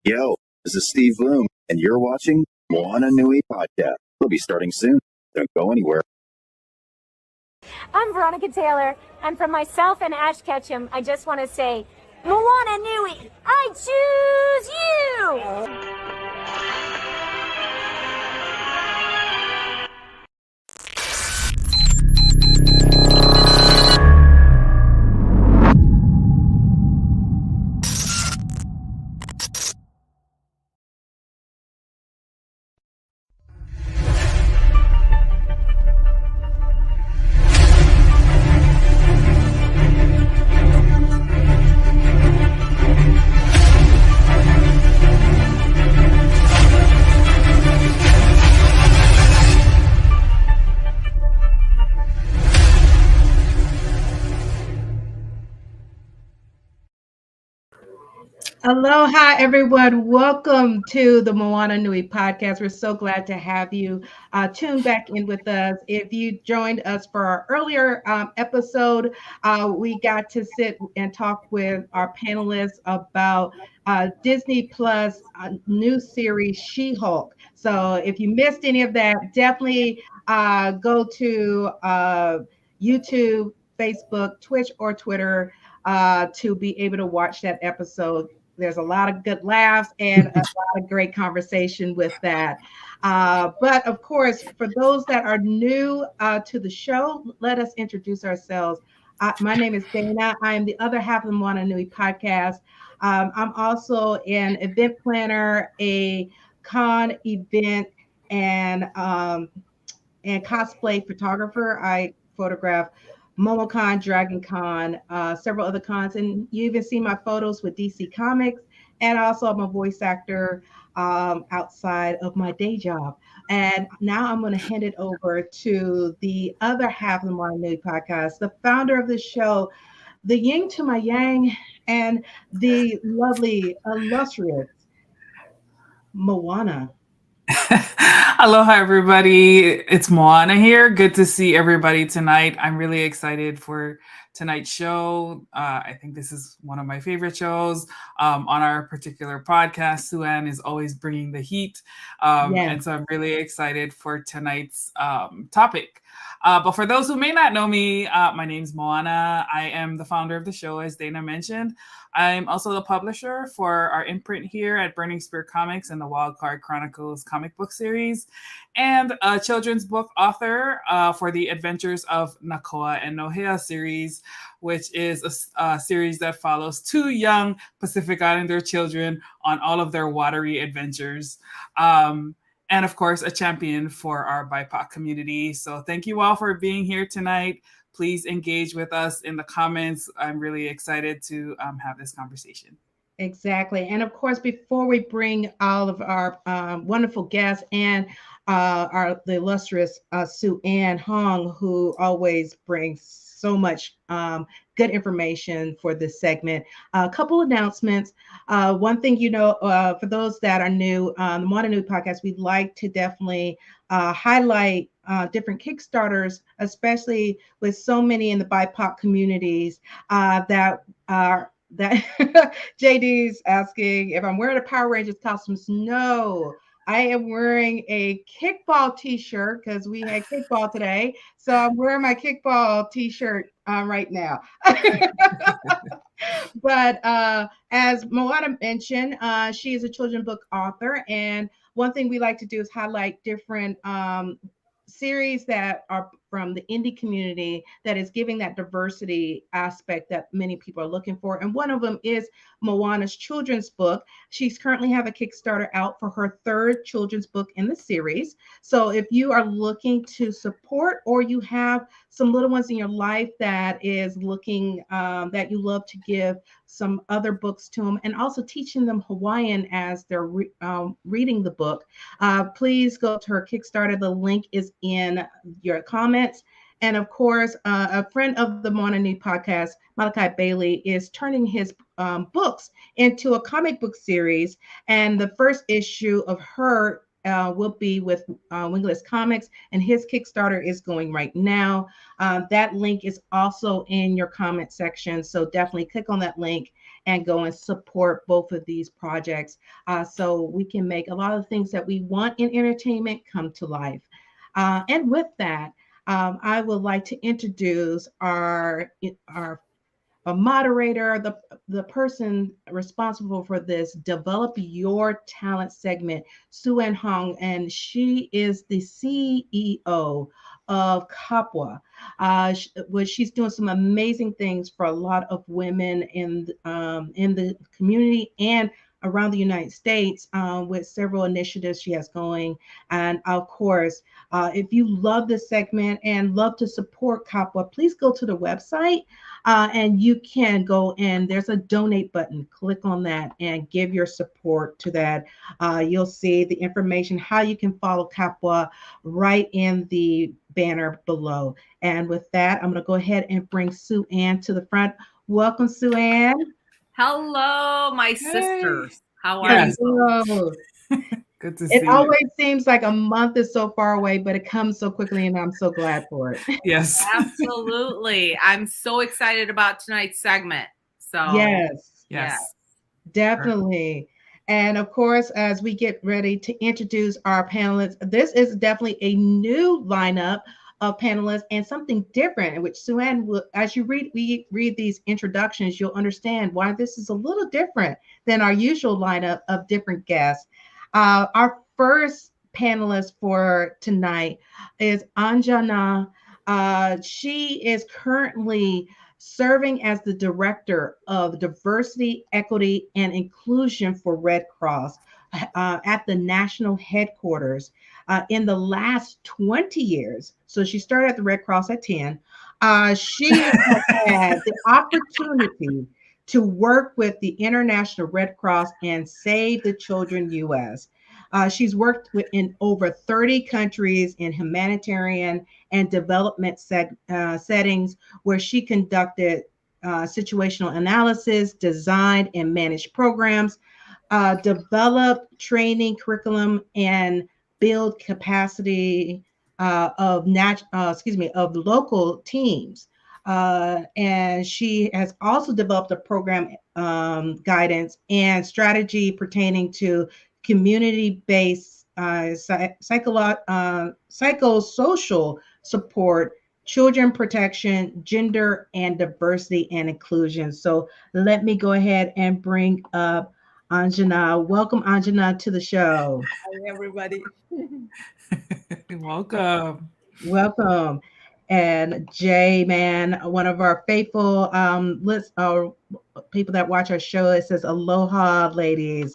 Yo, this is Steve Bloom, and you're watching Moana Nui Podcast. We'll be starting soon. Don't go anywhere. I'm Veronica Taylor, and from myself and Ash Ketchum, I just want to say, Moana Nui, I choose you! Aloha, everyone. Welcome to the Moana Nui Podcast. We're so glad to have you tune back in with us. If you joined us for our earlier episode, we got to sit and talk with our panelists about Disney Plus new series She-Hulk. So if you missed any of that, definitely go to YouTube, Facebook, Twitch, or Twitter to be able to watch that episode. There's a lot of good laughs and a lot of great conversation with that. But of course, for those that are new to the show, let us introduce ourselves. My name is Dana. I am the other half of the Moana Nui Podcast. I'm also an event planner, a con event, and cosplay photographer. I photograph MomoCon, DragonCon, several other cons, and you even see my photos with DC Comics. And also, I'm a voice actor outside of my day job. And now I'm going to hand it over to the other half of the Moana Nui Podcast, the founder of the show, the yin to my yang, and the lovely, illustrious Moana. Aloha, everybody. It's Moana here. Good to see everybody tonight. I'm really excited for tonight's show. I think this is one of my favorite shows on our particular podcast. Suan is always bringing the heat. And so I'm really excited for tonight's topic. But for those who may not know me, my name's Moana. I am the founder of the show, as Dana mentioned. I'm also the publisher for our imprint here at Burning Spear Comics and the Wildcard Chronicles comic book series, and a children's book author for the Adventures of Nakoa and Nohea series, which is a series that follows two young Pacific Islander children on all of their watery adventures. And of course, a champion for our BIPOC community. So thank you all for being here tonight. Please engage with us in the comments. I'm really excited to have this conversation. Exactly. And of course, before we bring all of our wonderful guests and the illustrious Sue Ann Hong, who always brings so much good information for this segment. A couple announcements. One thing, for those that are new, the Moana Nui Podcast, we'd like to definitely highlight different Kickstarters, especially with so many in the BIPOC communities that JD's asking if I'm wearing a Power Rangers costumes. No, I am wearing a kickball t-shirt because we had kickball today. So I'm wearing my kickball t-shirt right now. But as Moana mentioned, she is a children's book author. And one thing we like to do is highlight different series that are from the indie community that is giving that diversity aspect that many people are looking for. And one of them is Moana's children's book. She's currently have a Kickstarter out for her third children's book in the series. So if you are looking to support, or you have some little ones in your life that is looking that you love to give some other books to them, and also teaching them Hawaiian as they're reading the book, please go to her Kickstarter. The link is in your comments. And of course, a friend of the Moana Nui Podcast, Malachi Bailey, is turning his books into a comic book series. And the first issue of her will be with Wingless Comics, and his Kickstarter is going right now. That link is also in your comment section. So definitely click on that link and go and support both of these projects so we can make a lot of things that we want in entertainment come to life. And with that, I would like to introduce our moderator, the person responsible for this Develop Your Talent segment, Sue-Ann Hong, and she is the CEO of CAPAW. She's doing some amazing things for a lot of women in the community and around the United States with several initiatives she has going. And of course, if you love this segment and love to support CAPAW, please go to the website and you can go and there's a donate button. Click on that and give your support to that. You'll see the information, how you can follow CAPAW right in the banner below. And with that, I'm going to go ahead and bring Sue-Ann to the front. Welcome, Sue-Ann. Hello, my sisters. How are you? Good to see you. It always seems like a month is so far away, but it comes so quickly, and I'm so glad for it. Yes. Absolutely. I'm so excited about tonight's segment. So Yes. Definitely. And of course, as we get ready to introduce our panelists, this is definitely a new lineup of panelists and something different, in which Sue-Ann will, as you read these introductions, you'll understand why this is a little different than our usual lineup of different guests. Our first panelist for tonight is Anjana. She is currently serving as the Director of Diversity, Equity, and Inclusion for Red Cross at the national headquarters. In the last 20 years, so she started at the Red Cross at 10, she has had the opportunity to work with the International Red Cross and Save the Children US. She's worked in over 30 countries in humanitarian and development settings, where she conducted situational analysis, designed and managed programs, developed training curriculum, and build capacity of local teams. And she has also developed a program guidance and strategy pertaining to community-based psychosocial support, children protection, gender and diversity and inclusion. So let me go ahead and bring up Anjana. Welcome, Anjana, to the show. Hi, everybody. Welcome. Welcome. And Jay, man, one of our faithful people that watch our show, it says aloha, ladies.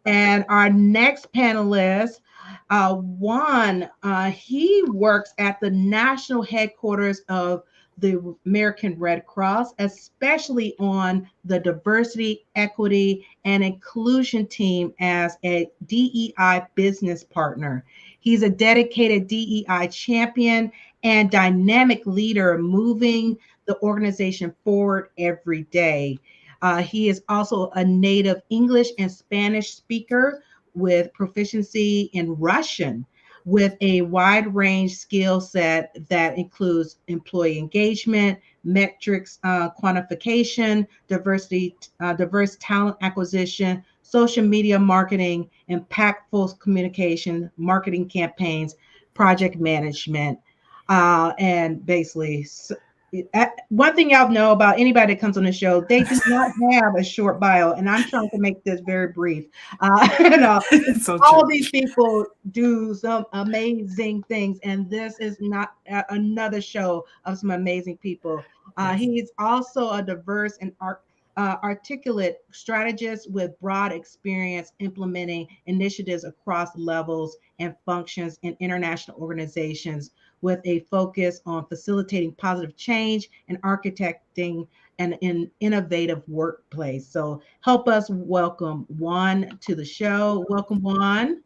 And our next panelist, Juan, he works at the national headquarters of the American Red Cross, especially on the diversity, equity, and inclusion team as a DEI business partner. He's a dedicated DEI champion and dynamic leader, moving the organization forward every day. He is also a native English and Spanish speaker with proficiency in Russian, with a wide range skill set that includes employee engagement, metrics quantification, diverse talent acquisition, social media marketing, impactful communication, marketing campaigns, project management, and basically one thing y'all know about anybody that comes on the show, they do not have a short bio, and I'm trying to make this very brief. So All true. of these people do some amazing things, and this is not another show of some amazing people. Yes. He's also a diverse and articulate strategist with broad experience implementing initiatives across levels and functions in international organizations, with a focus on facilitating positive change and architecting an innovative workplace. So help us welcome Juan to the show. Welcome, Juan.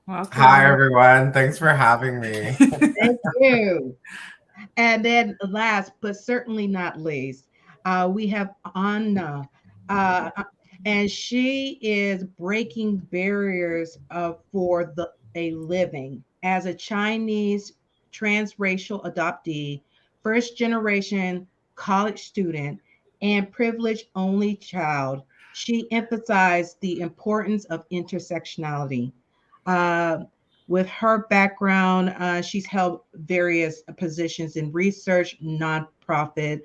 Welcome. Hi, everyone. Thanks for having me. Thank you. And then last, but certainly not least, we have Anna. And she is breaking barriers for a living as a Chinese transracial adoptee, first generation college student, and privilege only child. She emphasized the importance of intersectionality. Uh, with her background, she's held various positions in research, nonprofit,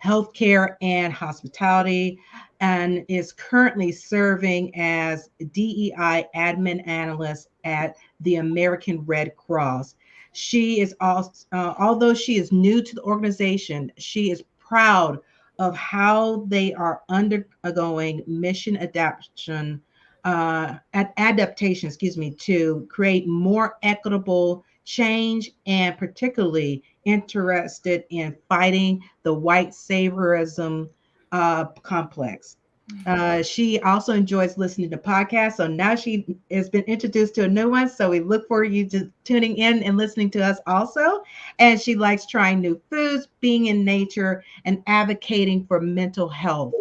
healthcare, and hospitality, and is currently serving as DEI admin analyst at the American Red Cross. She is also, although she is new to the organization, she is proud of how they are undergoing mission adaptation, to create more equitable change, and particularly interested in fighting the white saviorism complex. She also enjoys listening to podcasts. So now she has been introduced to a new one. So we look forward to you to tuning in and listening to us also. And she likes trying new foods, being in nature, and advocating for mental health.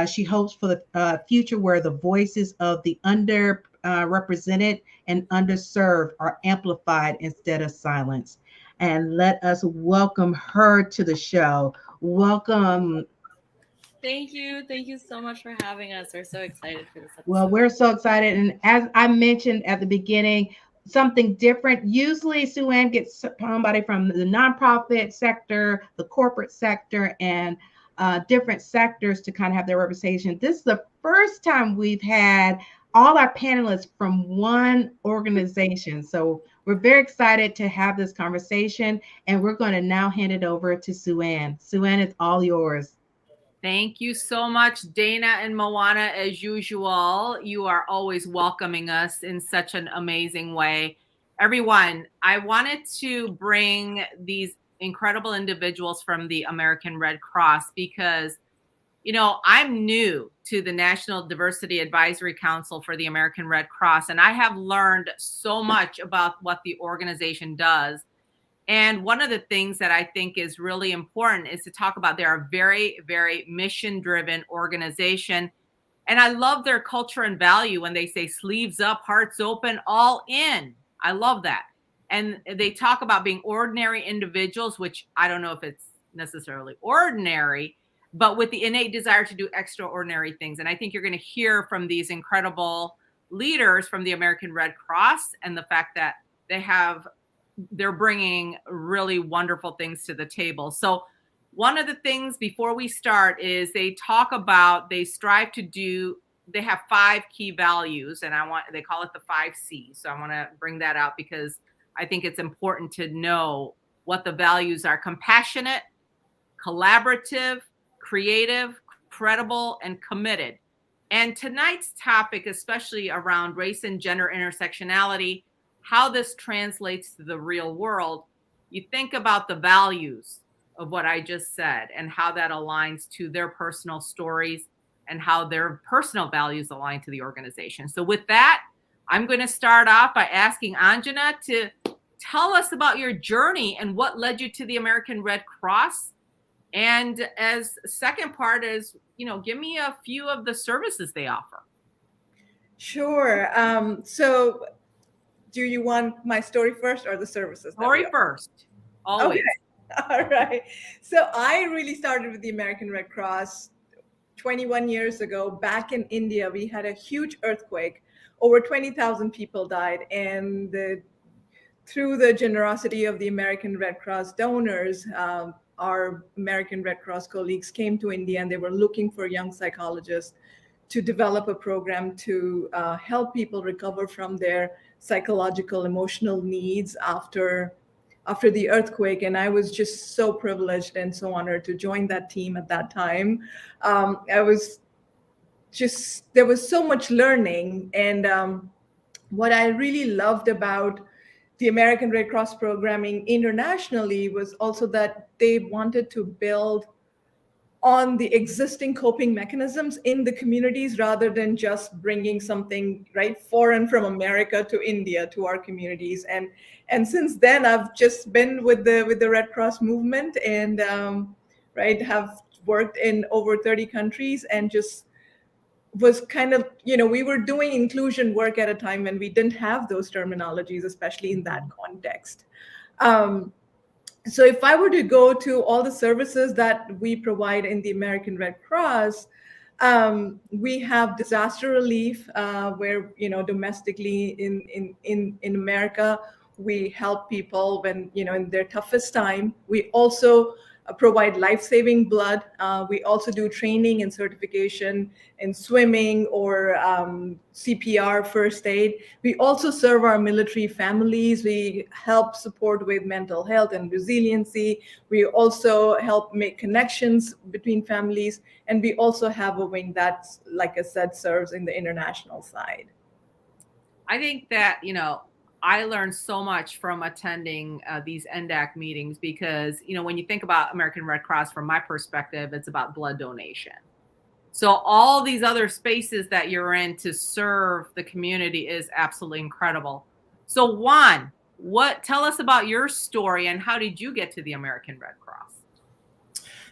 She hopes for the future where the voices of the underrepresented and underserved are amplified instead of silenced. And let us welcome her to the show. Welcome. Thank you. Thank you so much for having us. We're so excited for this episode. Well, we're so excited. And as I mentioned at the beginning, something different. Usually Sue-Ann gets somebody from the nonprofit sector, the corporate sector, and different sectors to kind of have their representation. This is the first time we've had all our panelists from one organization. So we're very excited to have this conversation, and we're going to now hand it over to Sue-Ann. Sue-Ann, it's all yours. Thank you so much, Dana and Moana. As usual, you are always welcoming us in such an amazing way. Everyone, I wanted to bring these incredible individuals from the American Red Cross because, you know, I'm new to the National Diversity Advisory Council for the American Red Cross, and I have learned so much about what the organization does. And one of the things that I think is really important is to talk about they're a very, very mission-driven organization. And I love their culture and value when they say sleeves up, hearts open, all in. I love that. And they talk about being ordinary individuals, which I don't know if it's necessarily ordinary, but with the innate desire to do extraordinary things. And I think you're going to hear from these incredible leaders from the American Red Cross and the fact that they're bringing really wonderful things to the table. So one of the things before we start is they strive to do, they have 5 key values, and they call it the 5 C's. So I want to bring that out because I think it's important to know what the values are: compassionate, collaborative, creative, credible, and committed. And tonight's topic, especially around race and gender intersectionality, how this translates to the real world, you think about the values of what I just said and how that aligns to their personal stories and how their personal values align to the organization. So with that, I'm going to start off by asking Anjana to tell us about your journey and what led you to the American Red Cross. And as second part is, give me a few of the services they offer. Sure. So do you want my story first or the services? Story first, always. Okay. All right. So I really started with the American Red Cross 21 years ago, back in India, we had a huge earthquake. Over 20,000 people died. And through the generosity of the American Red Cross donors, our American Red Cross colleagues came to India, and they were looking for young psychologists to develop a program to help people recover from their psychological, emotional needs after the earthquake. And I was just so privileged and so honored to join that team at that time. There was so much learning. And what I really loved about the American Red Cross programming internationally was also that they wanted to build on the existing coping mechanisms in the communities rather than just bringing something foreign from America to India to our communities. And since then, I've just been with the Red Cross movement, and have worked in over 30 countries, and just was kind of, we were doing inclusion work at a time when we didn't have those terminologies, especially in that context. So if I were to go to all the services that we provide in the American Red Cross, we have disaster relief, where, domestically in America, we help people when, in their toughest time. We also provide life-saving blood. We also do training and certification in swimming or CPR, first aid. We also serve our military families. We help support with mental health and resiliency. We also help make connections between families. And we also have a wing that, like I said, serves in the international side. I think that, I learned so much from attending these NDAC meetings because, when you think about American Red Cross, from my perspective, it's about blood donation. So all these other spaces that you're in to serve the community is absolutely incredible. So Juan, tell us about your story and how did you get to the American Red Cross?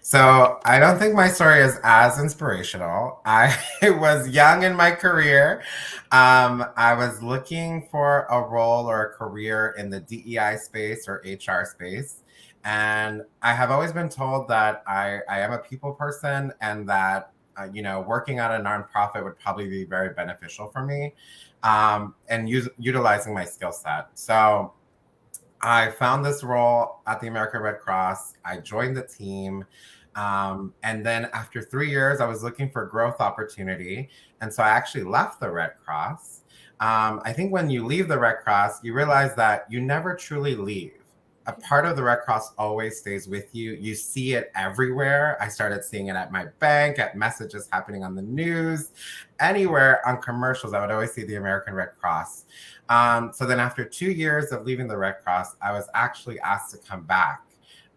So I don't think my story is as inspirational. I was young in my career. I was looking for a role or a career in the DEI space or HR space. And I have always been told that I am a people person and that, working at a nonprofit would probably be very beneficial for me, and utilizing my skill set. So I found this role at the American Red Cross. I joined the team. And then after 3 years, I was looking for growth opportunity. And so I actually left the Red Cross. I think when you leave the Red Cross, you realize that you never truly leave. A part of the Red Cross always stays with you. You see it everywhere. I started seeing it at my bank, at messages happening on the news, anywhere on commercials. I would always see the American Red Cross. So then after 2 years of leaving the Red Cross, I was actually asked to come back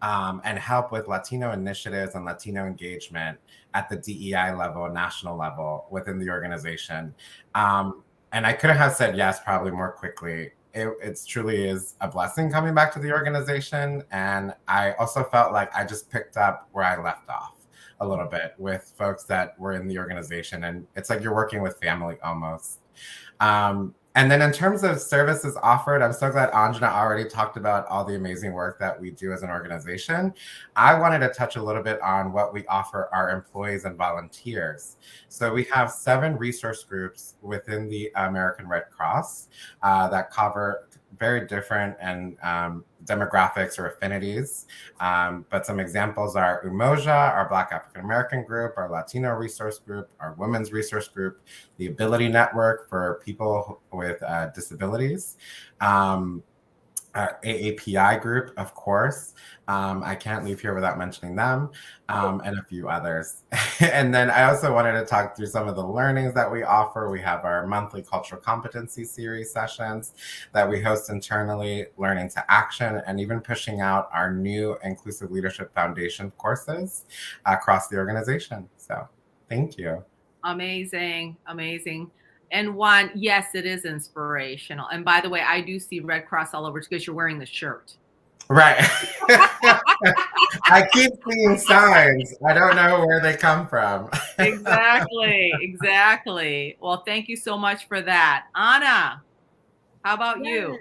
and help with Latino initiatives and Latino engagement at the DEI level, national level within the organization. And I couldn't have said yes probably more quickly. It truly is a blessing coming back to the organization. And I also felt like I just picked up where I left off a little bit with folks that were in the organization. And it's like you're working with family almost. And then in terms of services offered, I'm so glad Anjana already talked about all the amazing work that we do as an organization. I wanted to touch a little bit on what we offer our employees and volunteers. So we have 7 resource groups within the American Red Cross that cover very different and demographics or affinities. But some examples are Umoja, our Black African American group, our Latino resource group, our women's resource group, the Ability Network for people with disabilities, AAPI group, of course. I can't leave here without mentioning them, and a few others. And then I also wanted to talk through some of the learnings that we offer. We have our monthly cultural competency series sessions that we host internally, Learning to Action, and even pushing out our new Inclusive Leadership Foundation courses across the organization. So thank you. Amazing, amazing. And Juan, yes, it is inspirational. And by the way, I do see Red Cross all over because you're wearing the shirt. Right. I keep seeing signs. I don't know where they come from. Exactly, exactly. Well, thank you so much for that. Anna, how about you?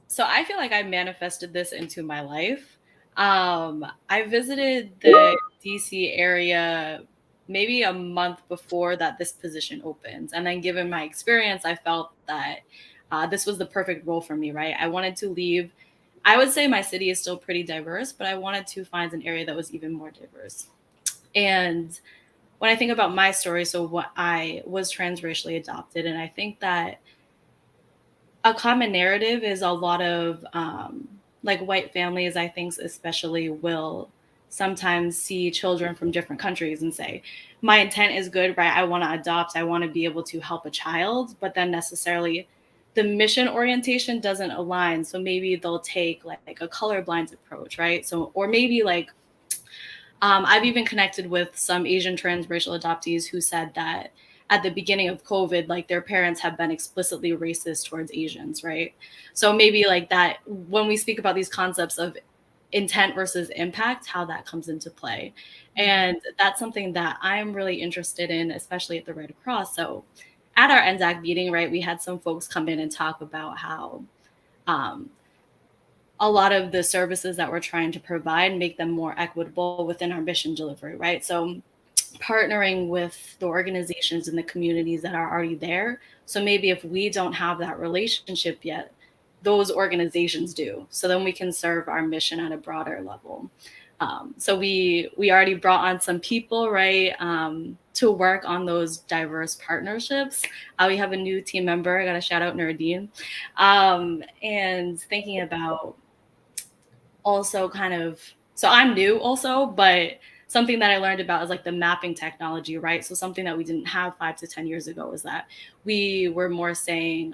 So I feel like I manifested this into my life. I visited the DC area maybe a month before that this position opens. And then given my experience, I felt that this was the perfect role for me, right? I wanted to leave. I would say my city is still pretty diverse, but I wanted to find an area that was even more diverse. And when I think about my story, so what I was transracially adopted, and I think that a common narrative is a lot of like white families, I think especially, will sometimes see children from different countries and say, my intent is good, right? I want to adopt, I want to be able to help a child, but then necessarily the mission orientation doesn't align. So maybe they'll take like a colorblind approach, right? So, or maybe like, I've even connected with some Asian transracial adoptees who said that at the beginning of COVID, like their parents have been explicitly racist towards Asians, right? So maybe like that, when we speak about these concepts of intent versus impact, how that comes into play. And that's something that I'm really interested in, especially at the Red Cross. So at our NDAC meeting, right, we had some folks come in and talk about how a lot of the services that we're trying to provide make them more equitable within our mission delivery, right? So partnering with the organizations and the communities that are already there. So maybe if we don't have that relationship yet, those organizations do. So then we can serve our mission at a broader level. So we already brought on some people, right, to work on those diverse partnerships. We have a new team member. I got to shout out Nurdeen. And thinking about also kind of, so I'm new also, but something that I learned about is like the mapping technology, right? So something that we didn't have 5 to 10 years ago is that we were more saying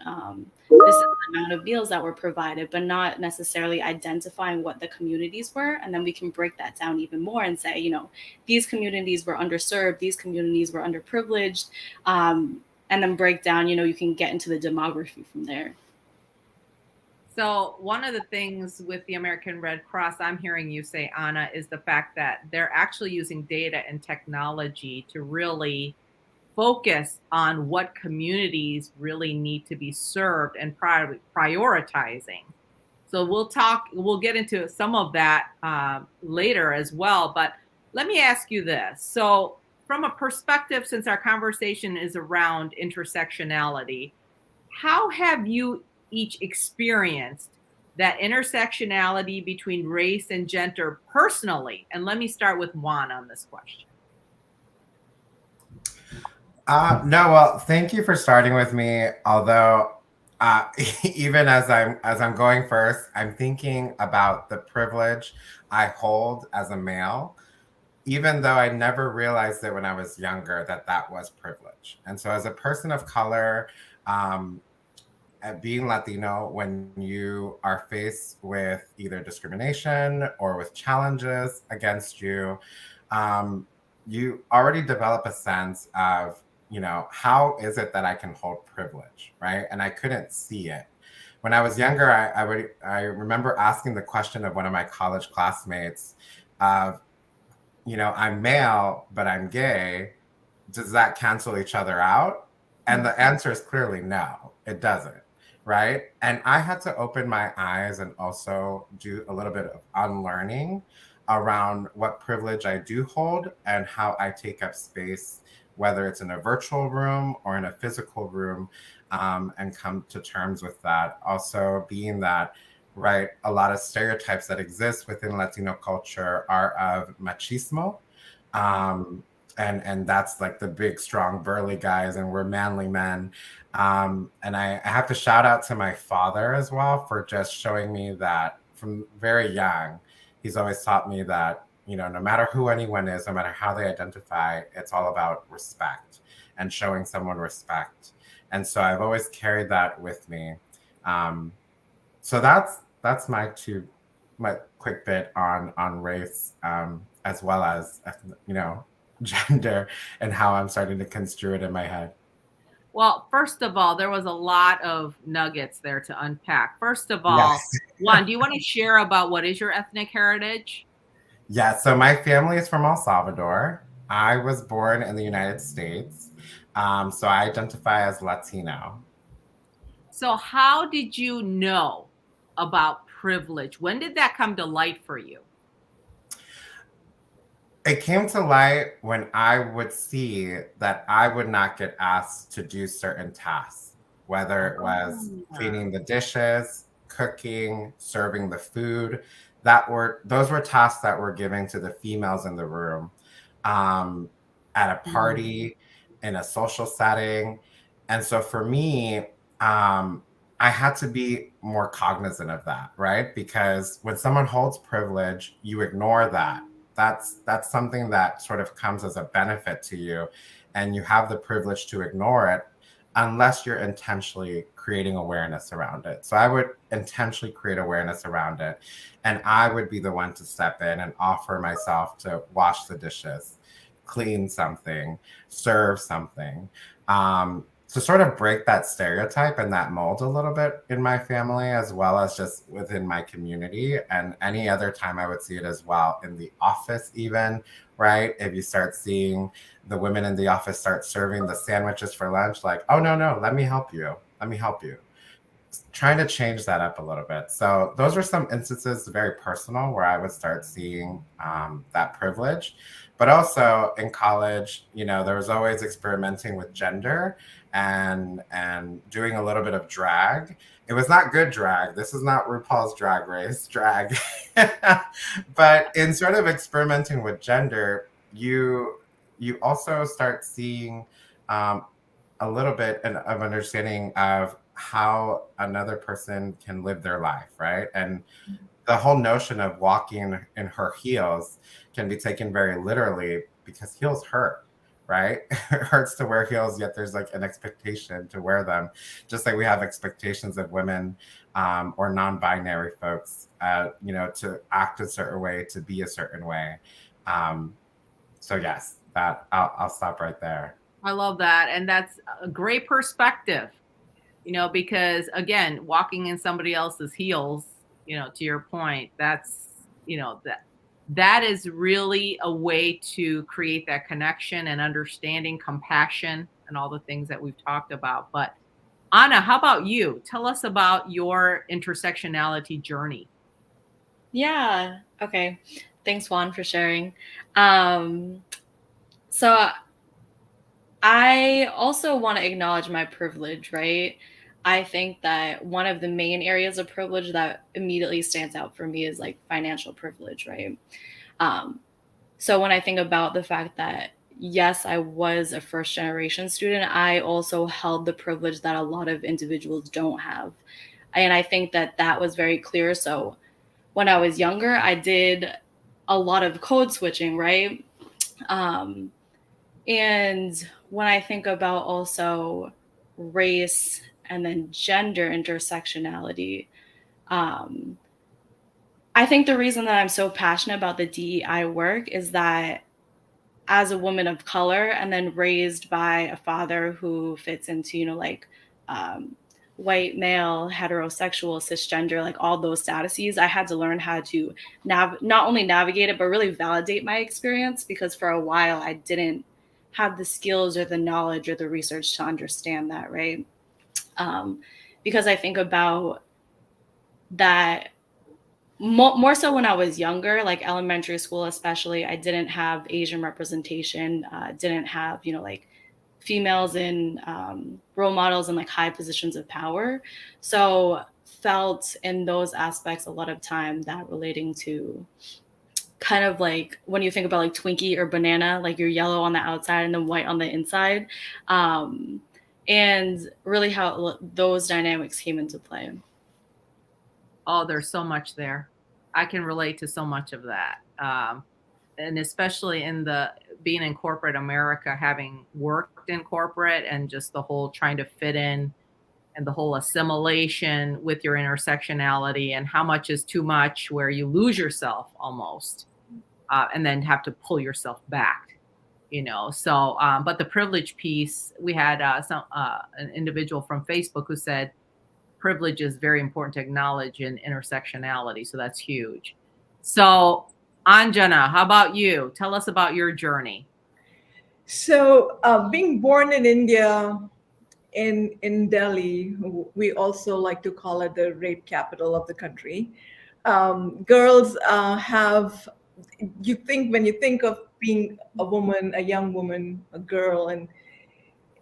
this is the amount of meals that were provided, but not necessarily identifying what the communities were. And then we can break that down even more and say, you know, these communities were underserved, these communities were underprivileged, and then break down, you know, you can get into the demography from there. So one of the things with the American Red Cross, I'm hearing you say, Anna, is the fact that they're actually using data and technology to really focus on what communities really need to be served and prioritizing. So we'll get into some of that later as well. But let me ask you this. So from a perspective, since our conversation is around intersectionality, how have you each experienced that intersectionality between race and gender personally? And let me start with Juan on this question. No, well, thank you for starting with me. Although, even as I'm going first, I'm thinking about the privilege I hold as a male, even though I never realized it when I was younger that was privilege. And so, as a person of color, at being Latino, when you are faced with either discrimination or with challenges against you, you already develop a sense of, you know, how is it that I can hold privilege, right? And I couldn't see it. When I was younger, I remember asking the question of one of my college classmates of, you know, I'm male, but I'm gay. Does that cancel each other out? And the answer is clearly no, it doesn't. Right. And I had to open my eyes and also do a little bit of unlearning around what privilege I do hold and how I take up space, whether it's in a virtual room or in a physical room, and come to terms with that. Also, being that, right, a lot of stereotypes that exist within Latino culture are of machismo. And that's like the big, strong, burly guys, and we're manly men. And I have to shout out to my father as well for just showing me that from very young. He's always taught me that, you know, no matter who anyone is, no matter how they identify, it's all about respect and showing someone respect. And so I've always carried that with me. So that's my quick bit on race, as well as, you know, gender and how I'm starting to construe it in my head. Well, first of all, there was a lot of nuggets there to unpack. First of all, Yes. Juan, do you want to share about what is your ethnic heritage? Yeah, so my family is from El Salvador. I was born in the United States, so I identify as Latino. So how did you know about privilege? When did that come to light for you? It came to light when I would see that I would not get asked to do certain tasks, whether it was cleaning the dishes, cooking, serving the food. Those were tasks that were given to the females in the room, at a party, in a social setting. And so for me, I had to be more cognizant of that, right? Because when someone holds privilege, you ignore that. That's something that sort of comes as a benefit to you, and you have the privilege to ignore it unless you're intentionally creating awareness around it. So I would intentionally create awareness around it, and I would be the one to step in and offer myself to wash the dishes, clean something, serve something, to sort of break that stereotype and that mold a little bit in my family, as well as just within my community. And any other time I would see it as well in the office, even, right? If you start seeing the women in the office start serving the sandwiches for lunch, like, oh, no, let me help you. Let me help you. Trying to change that up a little bit. So those were some instances, very personal, where I would start seeing that privilege. But also in college, there was always experimenting with gender and doing a little bit of drag. It was not good drag. This is not RuPaul's Drag Race drag. But in sort of experimenting with gender, you also start seeing a little bit of understanding of how another person can live their life, right? And the whole notion of walking in her heels can be taken very literally, because heels hurt, right? It hurts to wear heels, yet there's like an expectation to wear them. Just like we have expectations of women or non-binary folks, to act a certain way, to be a certain way. So yes, I'll stop right there. I love that. And that's a great perspective, because again, walking in somebody else's heels, to your point, that's, that is really a way to create that connection and understanding, compassion, and all the things that we've talked about. But Anna, how about you? Tell us about your intersectionality journey. Yeah. Okay. Thanks, Juan, for sharing. So I also want to acknowledge my privilege, right? I think that one of the main areas of privilege that immediately stands out for me is like financial privilege, right? So when I think about the fact that, yes, I was a first generation student, I also held the privilege that a lot of individuals don't have. And I think that that was very clear. So when I was younger, I did a lot of code switching, right? And when I think about also race and then gender intersectionality, I think the reason that I'm so passionate about the DEI work is that as a woman of color and then raised by a father who fits into, white male, heterosexual, cisgender, like all those statuses, I had to learn how to not only navigate it, but really validate my experience, because for a while I didn't have the skills or the knowledge or the research to understand that, right? Because I think about that more so when I was younger, like elementary school especially, I didn't have Asian representation, didn't have, females in role models in like high positions of power. So felt in those aspects a lot of time that relating to kind of like when you think about like Twinkie or banana, like you're yellow on the outside and then white on the inside. And really how those dynamics came into play. Oh, there's so much there. I can relate to so much of that. And especially in being in corporate America, having worked in corporate and just the whole trying to fit in and the whole assimilation with your intersectionality and how much is too much, where you lose yourself almost, and then have to pull yourself back, So, but the privilege piece, we had an individual from Facebook who said, privilege is very important to acknowledge in intersectionality. So that's huge. So Anjana, how about you? Tell us about your journey. So being born in India, in Delhi, we also like to call it the rape capital of the country. Girls when you think of being a woman, a young woman, a girl, and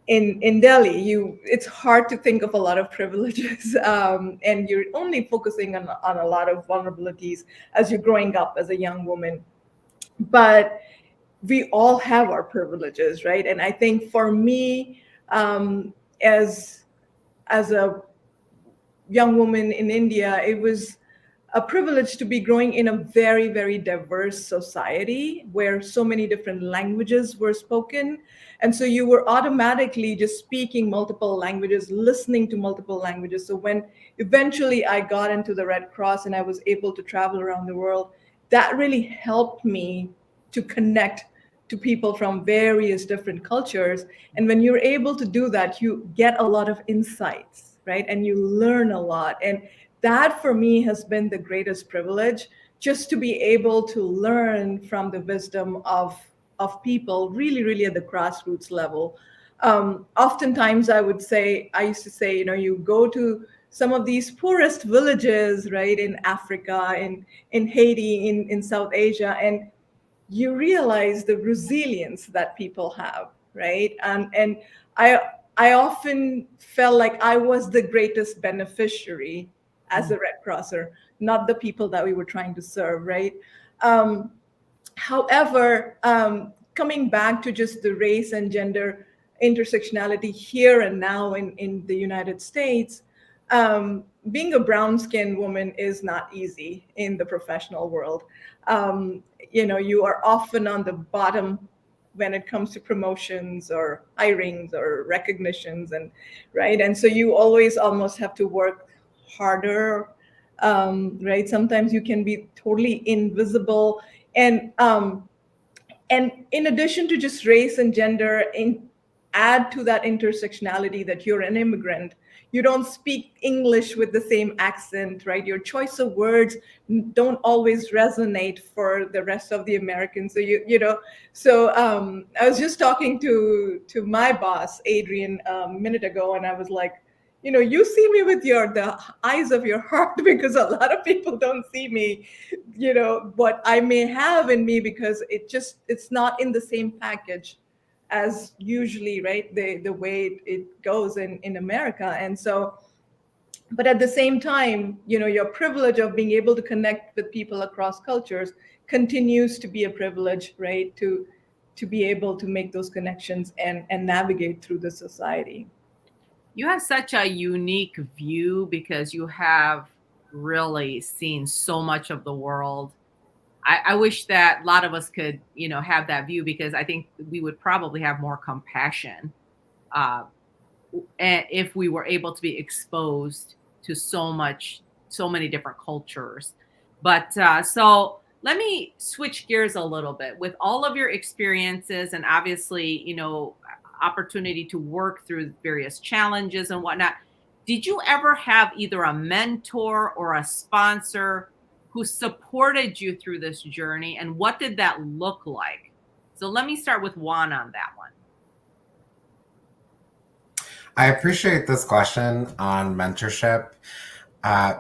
in Delhi, it's hard to think of a lot of privileges, and you're only focusing on a lot of vulnerabilities as you're growing up as a young woman. But we all have our privileges, right? And I think for me, as a young woman in India, it was a privilege to be growing in a very, very diverse society where so many different languages were spoken. And so you were automatically just speaking multiple languages, listening to multiple languages. So when eventually I got into the Red Cross and I was able to travel around the world, that really helped me to connect to people from various different cultures. And when you're able to do that, you get a lot of insights, right? And you learn a lot. And that for me has been the greatest privilege, just to be able to learn from the wisdom of people really, really at the grassroots level. Oftentimes I used to say, you go to some of these poorest villages, right, in Africa, in Haiti, in South Asia, and you realize the resilience that people have, right? And I often felt like I was the greatest beneficiary as a Red Crosser, not the people that we were trying to serve, right? However, coming back to just the race and gender intersectionality here and now in the United States, being a brown-skinned woman is not easy in the professional world. You are often on the bottom when it comes to promotions or hirings or recognitions, and right. And so you always almost have to work harder, right? Sometimes you can be totally invisible. And in addition to just race and gender, add to that intersectionality that you're an immigrant. You don't speak English with the same accent, right? Your choice of words don't always resonate for the rest of the Americans. So I was just talking to my boss, Adrian, a minute ago, and I was like, you see me with the eyes of your heart, because a lot of people don't see me, what I may have in me, because it's not in the same package as usually, right, the way it goes in America. And so, but at the same time, your privilege of being able to connect with people across cultures continues to be a privilege, right, to be able to make those connections and navigate through the society. You have such a unique view because you have really seen so much of the world. I wish that a lot of us could, have that view, because I think we would probably have more compassion if we were able to be exposed to so many different cultures. But so let me switch gears a little bit. With all of your experiences and obviously, opportunity to work through various challenges and whatnot, did you ever have either a mentor or a sponsor who supported you through this journey, and what did that look like? So let me start with Juan on that one. I appreciate this question on mentorship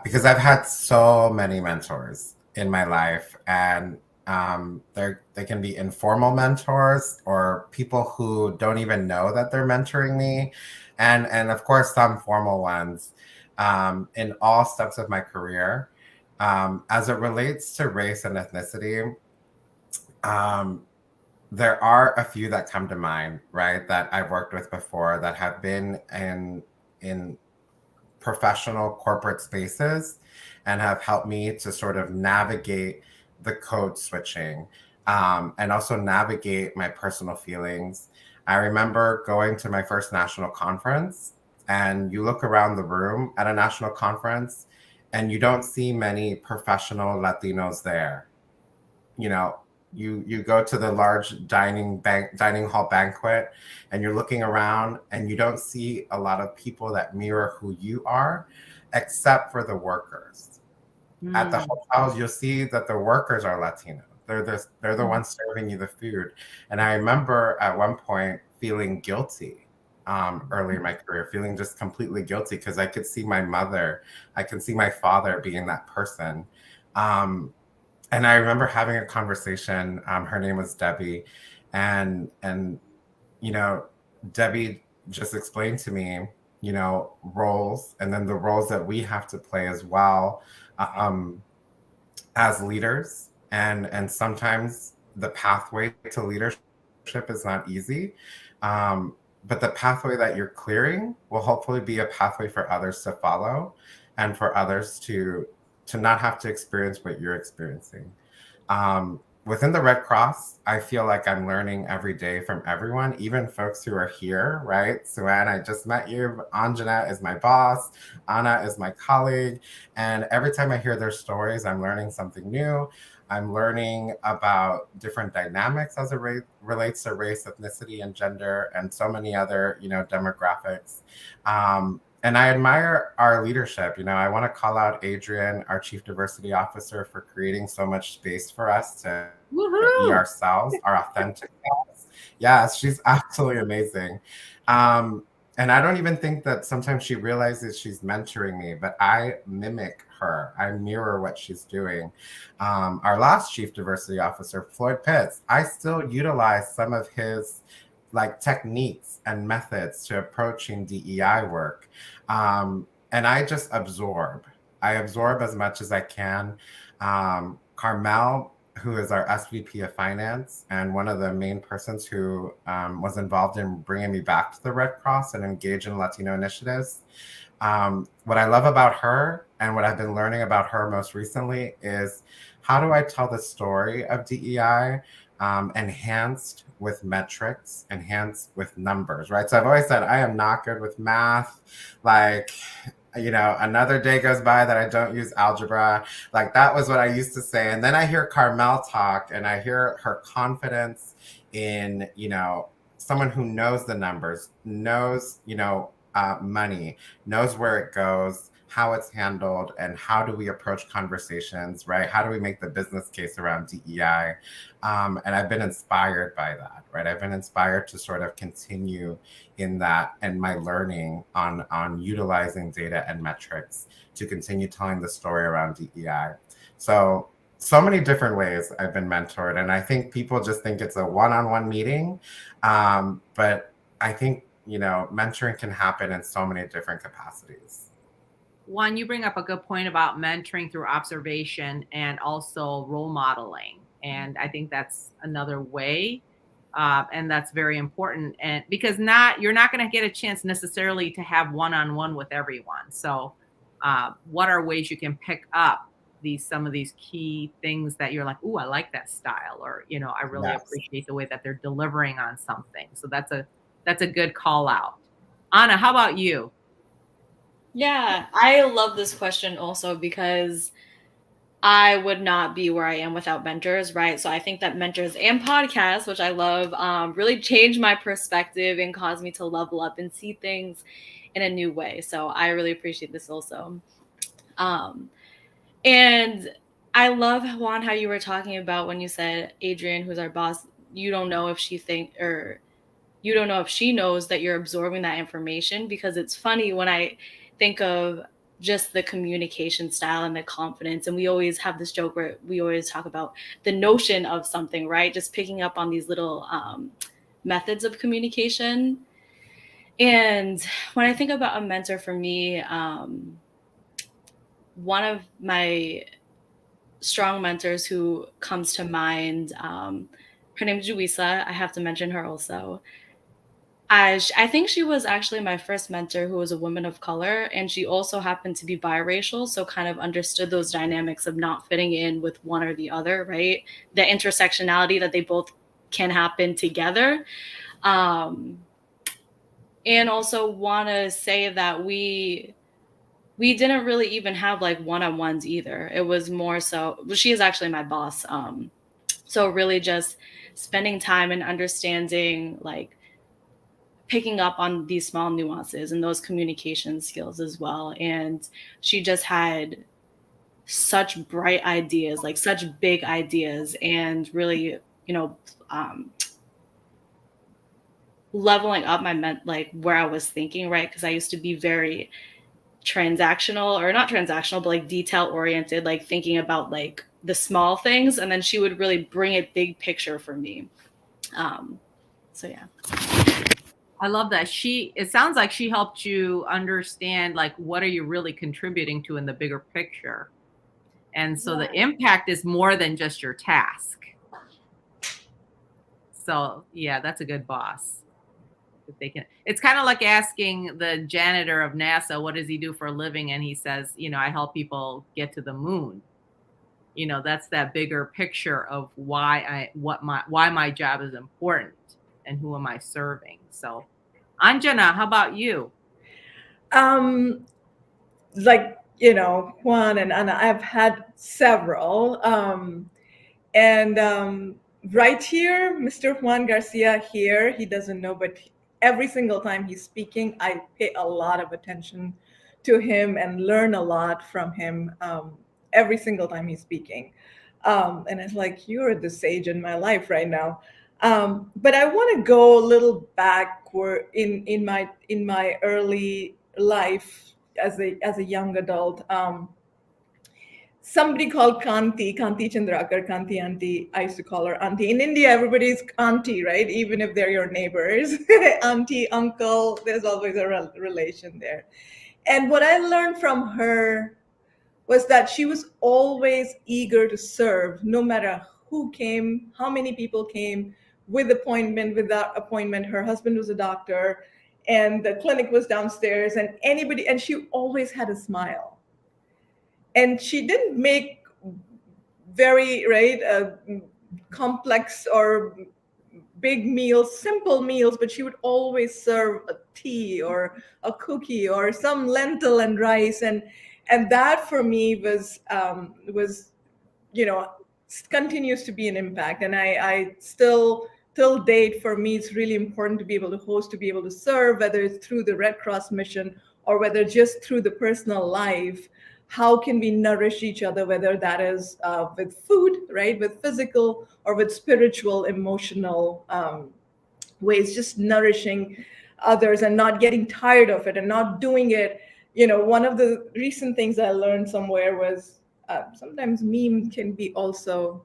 because I've had so many mentors in my life, and they can be informal mentors or people who don't even know that they're mentoring me, and of course some formal ones in all steps of my career. As it relates to race and ethnicity, there are a few that come to mind, right, that I've worked with before that have been in professional corporate spaces and have helped me to sort of navigate the code switching and also navigate my personal feelings. I remember going to my first national conference, and you look around the room at a national conference and you don't see many professional Latinos there. You go to the large dining hall banquet, and you're looking around and you don't see a lot of people that mirror who you are, except for the workers. At the hotels, you'll see that the workers are Latino. They're the ones serving you the food. And I remember at one point feeling guilty early in my career, feeling just completely guilty because I could see my mother, I could see my father being that person. And I remember having a conversation. Her name was Debbie, and you know, Debbie just explained to me, you know, roles, and then the roles that we have to play as well, as leaders, and sometimes the pathway to leadership is not easy. But the pathway that you're clearing will hopefully be a pathway for others to follow, and for others to not have to experience what you're experiencing. Within the Red Cross, I feel like I'm learning every day from everyone, even folks who are here, right? Suan, I just met you. Anjana is my boss. Anna is my colleague. And every time I hear their stories, I'm learning something new. I'm learning about different dynamics as it relates to race, ethnicity, and gender, and so many other, you know, demographics. And I admire our leadership. You know, I want to call out Adrian, our Chief Diversity Officer, for creating so much space for us to be ourselves, our authentic selves. Yes, she's absolutely amazing. And I don't even think that sometimes she realizes she's mentoring me, but I mimic her. I mirror what she's doing. Our last Chief Diversity Officer, Floyd Pitts, I still utilize some of his like techniques and methods to approaching DEI work. And I just absorb. I absorb as much as I can. Carmel, who is our SVP of Finance and one of the main persons who was involved in bringing me back to the Red Cross and engage in Latino initiatives. What I love about her and what I've been learning about her most recently is how do I tell the story of DEI enhanced with metrics, enhanced with numbers, right? So I've always said I am not good with math. Like, you know, another day goes by that I don't use algebra. Like that was what I used to say. And then I hear Carmel talk and I hear her confidence in, you know, someone who knows the numbers, knows, you know, money, knows where it goes, how it's handled, and how do we approach conversations, right? How do we make the business case around DEI? And I've been inspired by that, right? I've been inspired to sort of continue in that and my learning on utilizing data and metrics to continue telling the story around DEI. So many different ways I've been mentored. And I think people just think it's a one-on-one meeting. But I think, you know, mentoring can happen in so many different capacities. Juan, you bring up a good point about mentoring through observation and also role modeling. And I think that's another way. And that's very important. And because you're not going to get a chance necessarily to have one-on-one with everyone. So what are ways you can pick up some of these key things that you're like, ooh, I like that style, or, you know, I really appreciate the way that they're delivering on something. So that's a good call out. Anna, how about you? Yeah, I love this question also because I would not be where I am without mentors, right? So I think that mentors and podcasts, which I love, really changed my perspective and caused me to level up and see things in a new way. So I really appreciate this also. And I love, Juan, how you were talking about when you said, Adrian, who's our boss, you don't know if she knows that you're absorbing that information, because it's funny when I think of just the communication style and the confidence. And we always have this joke where we always talk about the notion of something, right? Just picking up on these little methods of communication. And when I think about a mentor for me, one of my strong mentors who comes to mind, her name is Juisa. I have to mention her also. I think she was actually my first mentor who was a woman of color, and she also happened to be biracial, so kind of understood those dynamics of not fitting in with one or the other, right? The intersectionality that they both can happen together. And also want to say that we didn't really even have like one-on-ones either. It was more so, well, she is actually my boss. So really just spending time and understanding, like, picking up on these small nuances and those communication skills as well. And she just had such bright ideas, like such big ideas, and really, you know, leveling up like where I was thinking, right? Because I used to be very transactional, or not transactional, but like detail oriented, like thinking about like the small things, and then she would really bring it big picture for me. So yeah. I love that. It sounds like she helped you understand, like, what are you really contributing to in the bigger picture? And so the impact is more than just your task. So yeah, that's a good boss. If they can, it's kind of like asking the janitor of NASA, what does he do for a living? And he says, I help people get to the moon. That's that bigger picture of why my job is important and who am I serving. So Anjana, how about you? Like, Juan and Anna, I've had several. Right here, Mr. Juan Garcia here, he doesn't know, but every single time he's speaking, I pay a lot of attention to him and learn a lot from him every single time he's speaking. And it's like, you're the sage in my life right now. But I want to go a little backward in my early life as a young adult. Somebody called Kanti Chandrakar, Kanti auntie. I used to call her auntie. In India, everybody's auntie, right? Even if they're your neighbors, auntie, uncle. There's always a relation there. And what I learned from her was that she was always eager to serve, no matter who came, how many people came, with appointment, without appointment. Her husband was a doctor, and the clinic was downstairs, and she always had a smile. And she didn't make very complex or big meals, simple meals, but she would always serve a tea or a cookie or some lentil and rice, and that for me was continues to be an impact. And I still till date, for me, it's really important to be able to host, to be able to serve, whether it's through the Red Cross mission or whether just through the personal life. How can we nourish each other, whether that is with food, right, with physical or with spiritual, emotional ways, just nourishing others and not getting tired of it and not doing it. One of the recent things I learned somewhere was sometimes meme can be also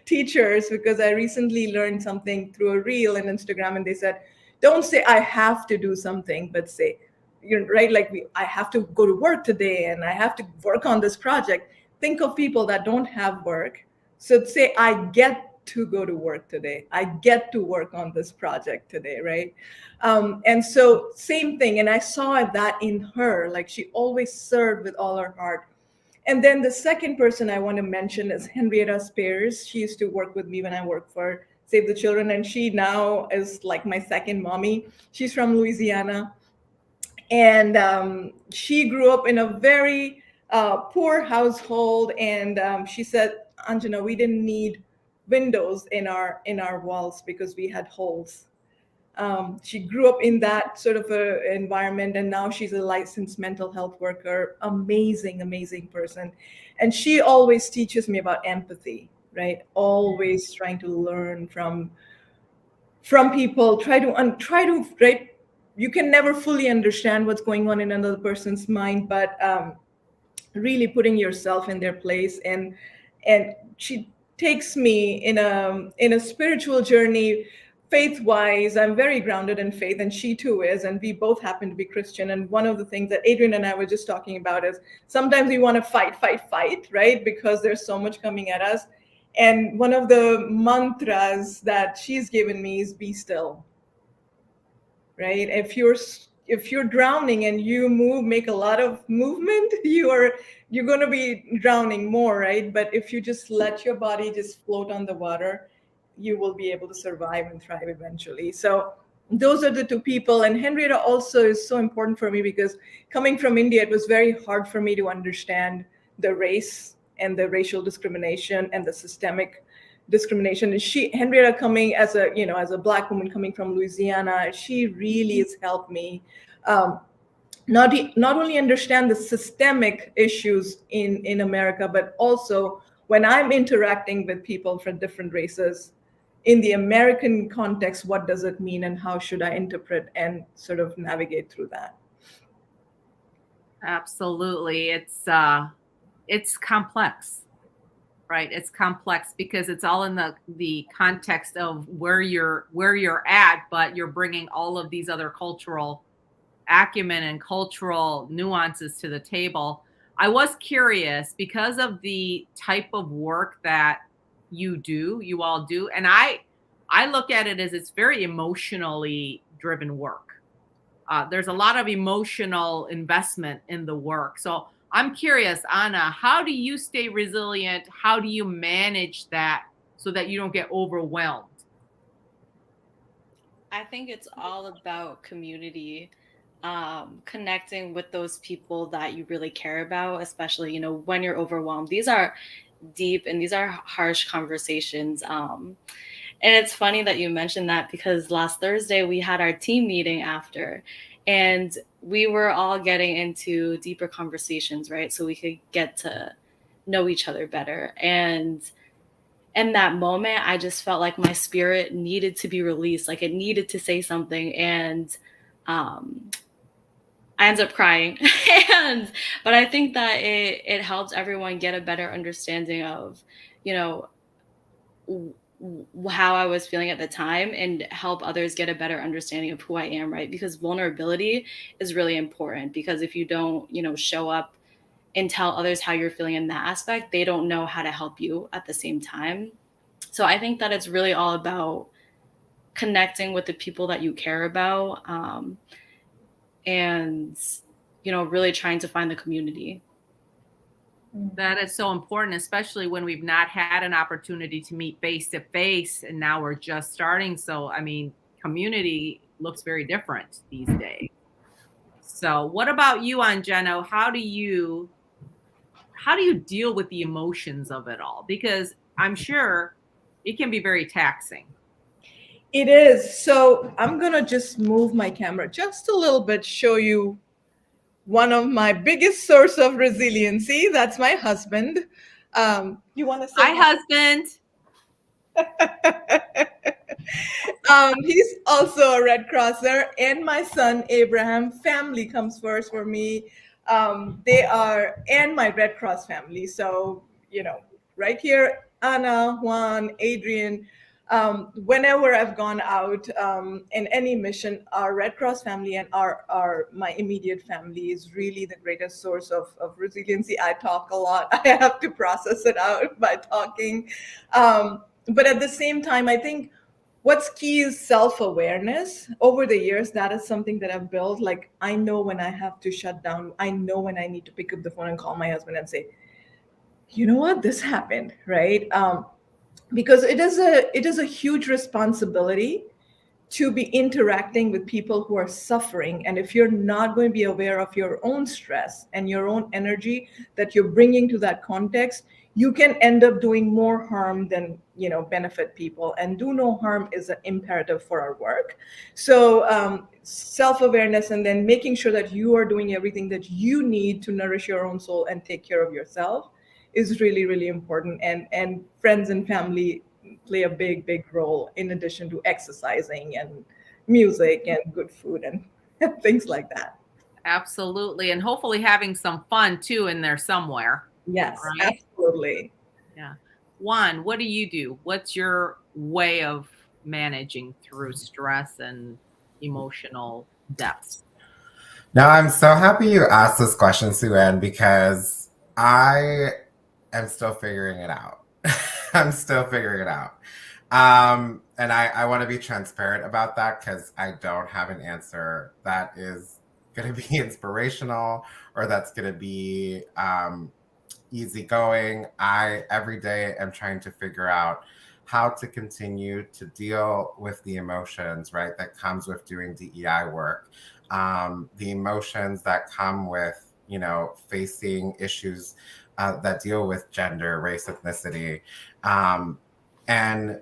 teachers, because I recently learned something through a reel on Instagram, and they said, don't say I have to do something, but say, I have to go to work today and I have to work on this project. Think of people that don't have work. So say, I get to go to work today. I get to work on this project today, right? And so same thing. And I saw that in her, like she always served with all her heart. And then the second person I want to mention is Henrietta Spears. She used to work with me when I worked for Save the Children. And she now is like my second mommy. She's from Louisiana. And she grew up in a very poor household. And she said, Anjana, we didn't need windows in our walls because we had holes. She grew up in that sort of a environment, and now she's a licensed mental health worker. Amazing person. And she always teaches me about empathy, right? Always trying to learn from people, try to right? You can never fully understand what's going on in another person's mind, but really putting yourself in their place. And she takes me in a spiritual journey, faith-wise. I'm very grounded in faith, and she too is, and we both happen to be Christian. And one of the things that Adrian and I were just talking about is sometimes we want to fight, right? Because there's so much coming at us. And one of the mantras that she's given me is be still. Right? If you're drowning and you make a lot of movement, you're going to be drowning more, right? But if you just let your body just float on the water, you will be able to survive and thrive eventually. So those are the two people. And Henrietta also is so important for me because coming from India, it was very hard for me to understand the race and the racial discrimination and the systemic discrimination. And Henrietta, coming as a Black woman coming from Louisiana, she really has helped me not only understand the systemic issues in America, but also when I'm interacting with people from different races in the American context, what does it mean and how should I interpret and sort of navigate through that? Absolutely. it's complex, right? It's complex because it's all in the context of where you're at, but you're bringing all of these other cultural acumen and cultural nuances to the table. I was curious because of the type of work that you all do, and I look at it as it's very emotionally driven work. There's a lot of emotional investment in the work. So I'm curious, Anna, how do you stay resilient? How do you manage that so that you don't get overwhelmed? I think it's all about community, connecting with those people that you really care about, especially, when you're overwhelmed. These are deep and these are harsh conversations. And it's funny that you mentioned that because last Thursday we had our team meeting after, and we were all getting into deeper conversations, right? So we could get to know each other better. And in that moment, I just felt like my spirit needed to be released, like it needed to say something. And I ended up crying. But I think that it helped everyone get a better understanding of, how I was feeling at the time and help others get a better understanding of who I am, right? Because vulnerability is really important, because if you don't, show up and tell others how you're feeling in that aspect, they don't know how to help you at the same time. So I think that it's really all about connecting with the people that you care about, and, really trying to find the community. That is so important, especially when we've not had an opportunity to meet face to face and now we're just starting. So, I mean, community looks very different these days. So what about you, Angeno? How do you deal with the emotions of it all? Because I'm sure it can be very taxing. It is. So I'm going to just move my camera just a little bit, show you one of my biggest source of resiliency. That's my husband. You want to say hi, husband? He's also a Red Crosser, and my son Abraham. Family comes first for me. They are, and my Red Cross family. So, right here, Anna, Juan, Adrian. Whenever I've gone out in any mission, our Red Cross family and my immediate family is really the greatest source of resiliency. I talk a lot. I have to process it out by talking. But at the same time, I think what's key is self-awareness. Over the years, that is something that I've built. Like, I know when I have to shut down. I know when I need to pick up the phone and call my husband and say, you know what, this happened, right? Because it is a huge responsibility to be interacting with people who are suffering. And if you're not going to be aware of your own stress and your own energy that you're bringing to that context, you can end up doing more harm than benefit people. And do no harm is an imperative for our work. So self-awareness, and then making sure that you are doing everything that you need to nourish your own soul and take care of yourself is really, really important. And friends and family play a big role, in addition to exercising and music and good food and things like that. Absolutely. And hopefully having some fun too in there somewhere. Yes, right? Absolutely. Yeah. Juan, what do you do? What's your way of managing through stress and emotional depths? Now, I'm so happy you asked this question, Sue-Ann, because I am still figuring it out. I'm still figuring it out. And I want to be transparent about that, because I don't have an answer that is going to be inspirational or that's going to be easygoing. I, every day, am trying to figure out how to continue to deal with the emotions, right, that comes with doing DEI work. The emotions that come with, facing issues that deal with gender, race, ethnicity. And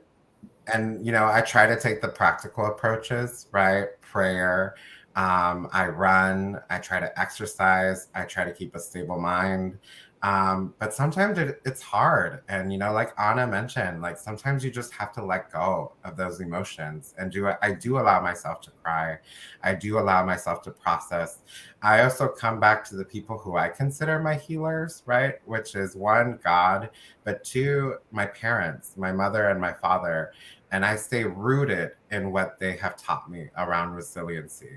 I try to take the practical approaches, right? Prayer. I run, I try to exercise, I try to keep a stable mind. But sometimes it's hard. And, like Anna mentioned, like sometimes you just have to let go of those emotions and I do allow myself to cry. I do allow myself to process. I also come back to the people who I consider my healers, right? Which is one, God, but two, my parents, my mother and my father. And I stay rooted in what they have taught me around resiliency.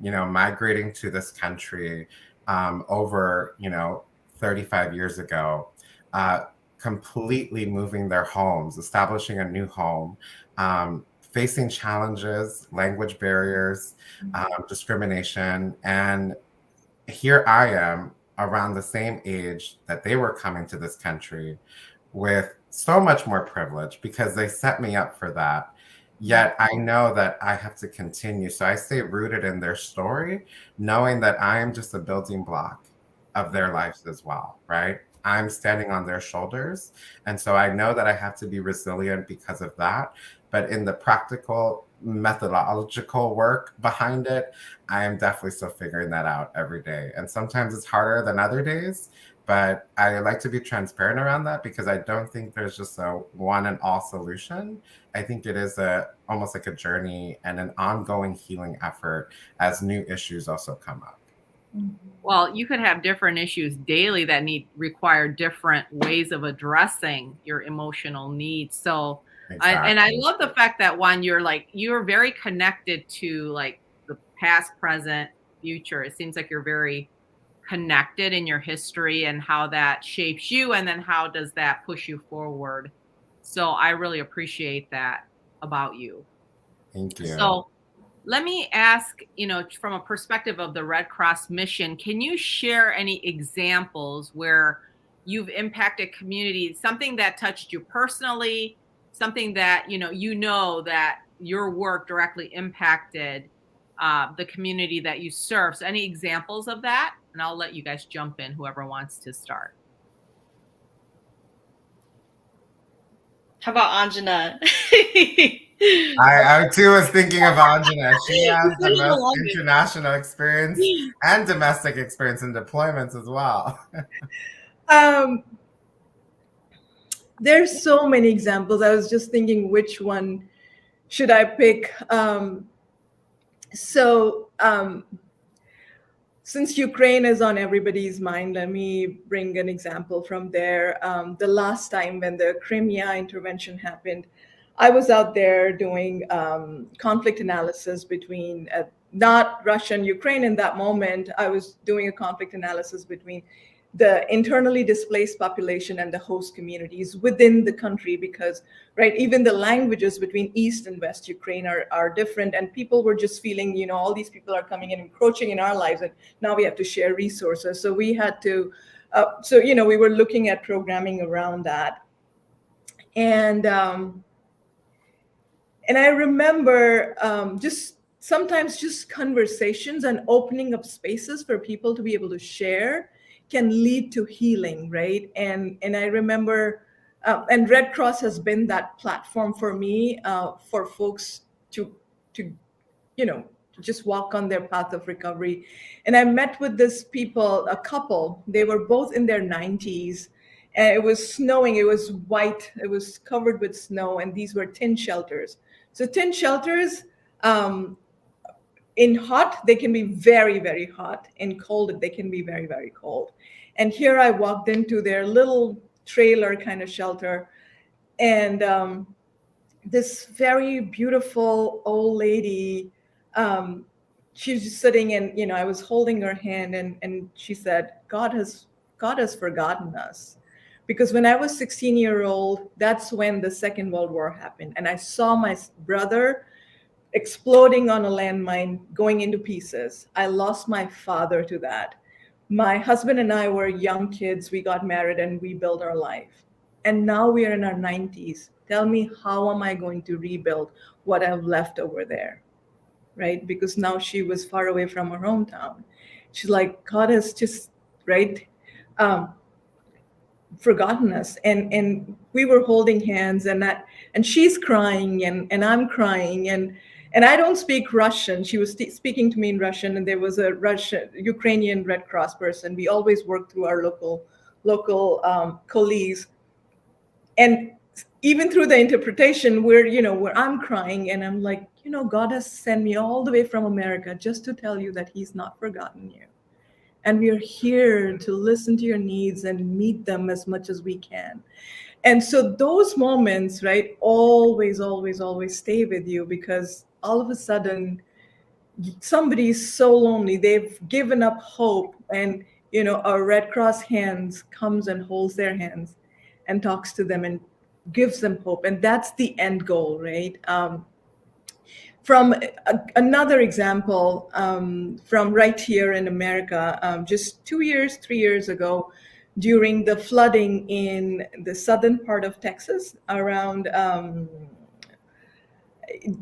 Migrating to this country over, 35 years ago, completely moving their homes, establishing a new home, facing challenges, language barriers, discrimination. And here I am around the same age that they were coming to this country with so much more privilege because they set me up for that. Yet I know that I have to continue. So I stay rooted in their story, knowing that I am just a building block of their lives as well, right? I'm standing on their shoulders. And so I know that I have to be resilient because of that. But in the practical methodological work behind it, I am definitely still figuring that out every day. And sometimes it's harder than other days, but I like to be transparent around that because I don't think there's just a one and all solution. I think it is almost like a journey and an ongoing healing effort as new issues also come up. Well, you could have different issues daily that require different ways of addressing your emotional needs. So, Exactly. I love the fact that Juan, you're very connected to like the past, present, future. It seems like you're very connected in your history and how that shapes you, and then how does that push you forward. So I really appreciate that about you. Thank you. So let me ask, from a perspective of the Red Cross mission, can you share any examples where you've impacted communities, something that touched you personally, something that, that your work directly impacted the community that you serve? So any examples of that? And I'll let you guys jump in, whoever wants to start. How about Anjana? I too was thinking of Anjana. She has the most international experience and domestic experience in deployments as well. There's so many examples. I was just thinking which one should I pick. Since Ukraine is on everybody's mind, let me bring an example from there. The last time when the Crimea intervention happened, I was out there doing conflict analysis between, not Russia and Ukraine in that moment. I was doing a conflict analysis between the internally displaced population and the host communities within the country, because, right, even the languages between East and West Ukraine are different, and people were just feeling, all these people are coming and encroaching in our lives, and now we have to share resources. So we had to, we were looking at programming around that. And I remember sometimes just conversations and opening up spaces for people to be able to share can lead to healing, right? And I remember, and Red Cross has been that platform for me, for folks to just walk on their path of recovery. And I met with this a couple, they were both in their 90s, and it was snowing, it was white, it was covered with snow, and these were tin shelters. So tin shelters, in hot, they can be very, very hot. In cold, they can be very, very cold. And here I walked into their little trailer kind of shelter, and this very beautiful old lady, she was just sitting, and I was holding her hand, and she said, God has forgotten us. Because when I was 16-year-old, that's when the Second World War happened. And I saw my brother exploding on a landmine, going into pieces. I lost my father to that. My husband and I were young kids. We got married and we built our life. And now we are in our 90s. Tell me, how am I going to rebuild what I've left over there, right? Because now she was far away from her hometown. She's like, God has just, right, forgotten us. And we were holding hands, and she's crying, and I'm crying, and I don't speak Russian. She was speaking to me in Russian, and there was a Ukrainian Red Cross person. We always work through our local colleagues. And even through the interpretation where I'm crying and I'm like, God has sent me all the way from America just to tell you that he's not forgotten you. And we are here to listen to your needs and meet them as much as we can. And so those moments, right, always, always, always stay with you, because all of a sudden somebody's so lonely, they've given up hope, and a Red Cross hands comes and holds their hands and talks to them and gives them hope. And that's the end goal, right? From another example, from right here in America, just 3 years ago, during the flooding in the southern part of Texas, around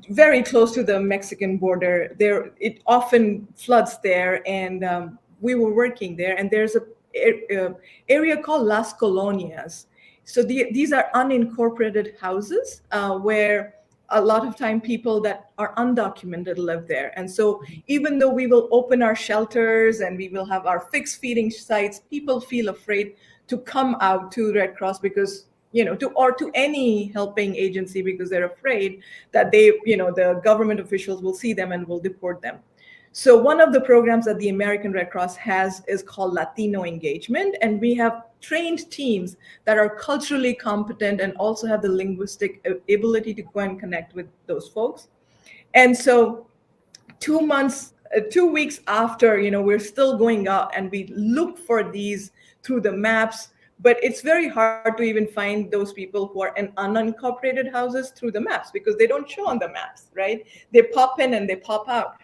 very close to the Mexican border, it often floods there, and we were working there, and there's a area called Las Colonias. So these are unincorporated houses where a lot of time people that are undocumented live there. And so even though we will open our shelters and we will have our fixed feeding sites, people feel afraid to come out to Red Cross because, to any helping agency, because they're afraid that the government officials will see them and will deport them. So one of the programs that the American Red Cross has is called Latino Engagement. And we have trained teams that are culturally competent and also have the linguistic ability to go and connect with those folks. And so 2 weeks after, we're still going out and we look for these through the maps, but it's very hard to even find those people who are in unincorporated houses through the maps because they don't show on the maps, right? They pop in and they pop out.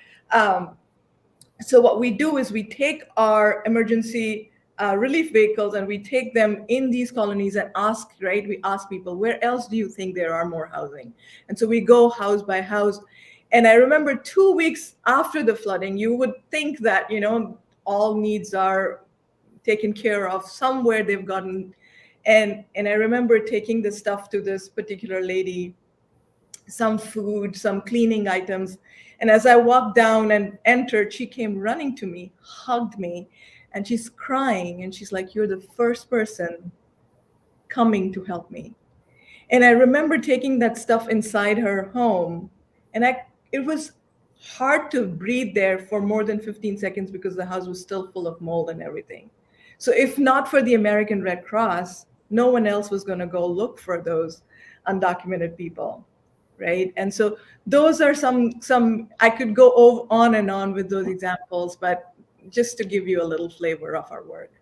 So what we do is we take our emergency relief vehicles and we take them in these colonies and ask, right? We ask people, where else do you think there are more housing? And so we go house by house. And I remember 2 weeks after the flooding, you would think that, all needs are taken care of, somewhere they've gotten. And I remember taking the stuff to this particular lady, some food, some cleaning items. And as I walked down and entered, she came running to me, hugged me, and she's crying. And she's like, you're the first person coming to help me. And I remember taking that stuff inside her home. And it was hard to breathe there for more than 15 seconds because the house was still full of mold and everything. So if not for the American Red Cross, no one else was going to go look for those undocumented people. Right. And so those are some I could go on and on with those examples, but just to give you a little flavor of our work.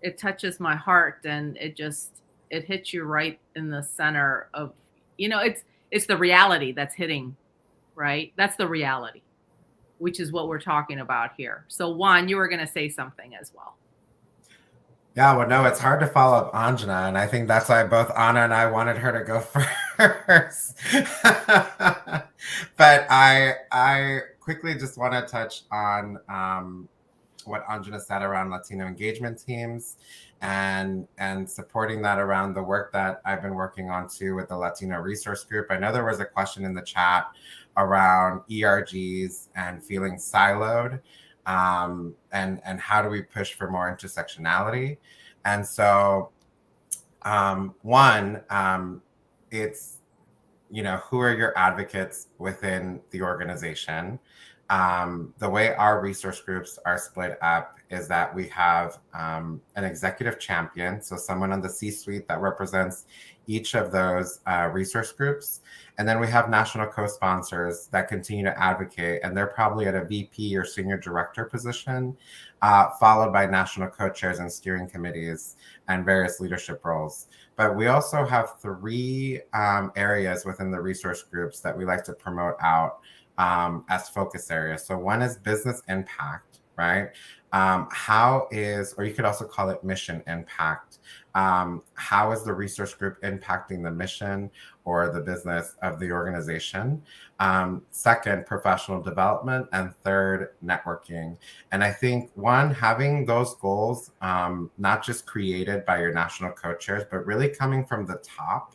It touches my heart, and it hits you right in the center of, it's the reality that's hitting, right? That's the reality, which is what we're talking about here. So Juan, you were going to say something as well. Yeah, well, no, it's hard to follow up Anjana, and I think that's why both Anna and I wanted her to go first. But I quickly just want to touch on what Anjana said around Latino engagement teams and supporting that around the work that I've been working on too with the Latino Resource Group. I know there was a question in the chat around ERGs and feeling siloed. And how do we push for more intersectionality? And so, it's, who are your advocates within the organization? The way our resource groups are split up is that we have an executive champion, so someone on the C-suite that represents each of those resource groups. And then we have national co-sponsors that continue to advocate, and they're probably at a VP or senior director position, followed by national co-chairs and steering committees and various leadership roles. But we also have 3 areas within the resource groups that we like to promote out as focus areas. So one is business impact, right? How is, or you could also call it mission impact. How is the resource group impacting the mission or the business of the organization? Second, professional development. And third, networking. And I think having those goals, not just created by your national co-chairs, but really coming from the top,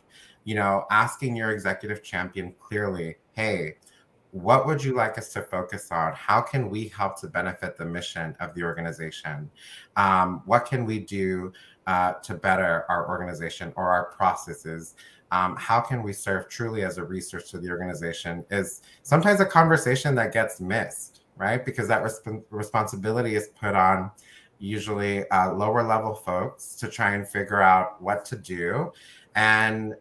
asking your executive champion clearly, hey, what would you like us to focus on? How can we help to benefit the mission of the organization? What can we do to better our organization or our processes? How can we serve truly as a resource to the organization is sometimes a conversation that gets missed, right? Because that responsibility is put on usually lower level folks to try and figure out what to do. And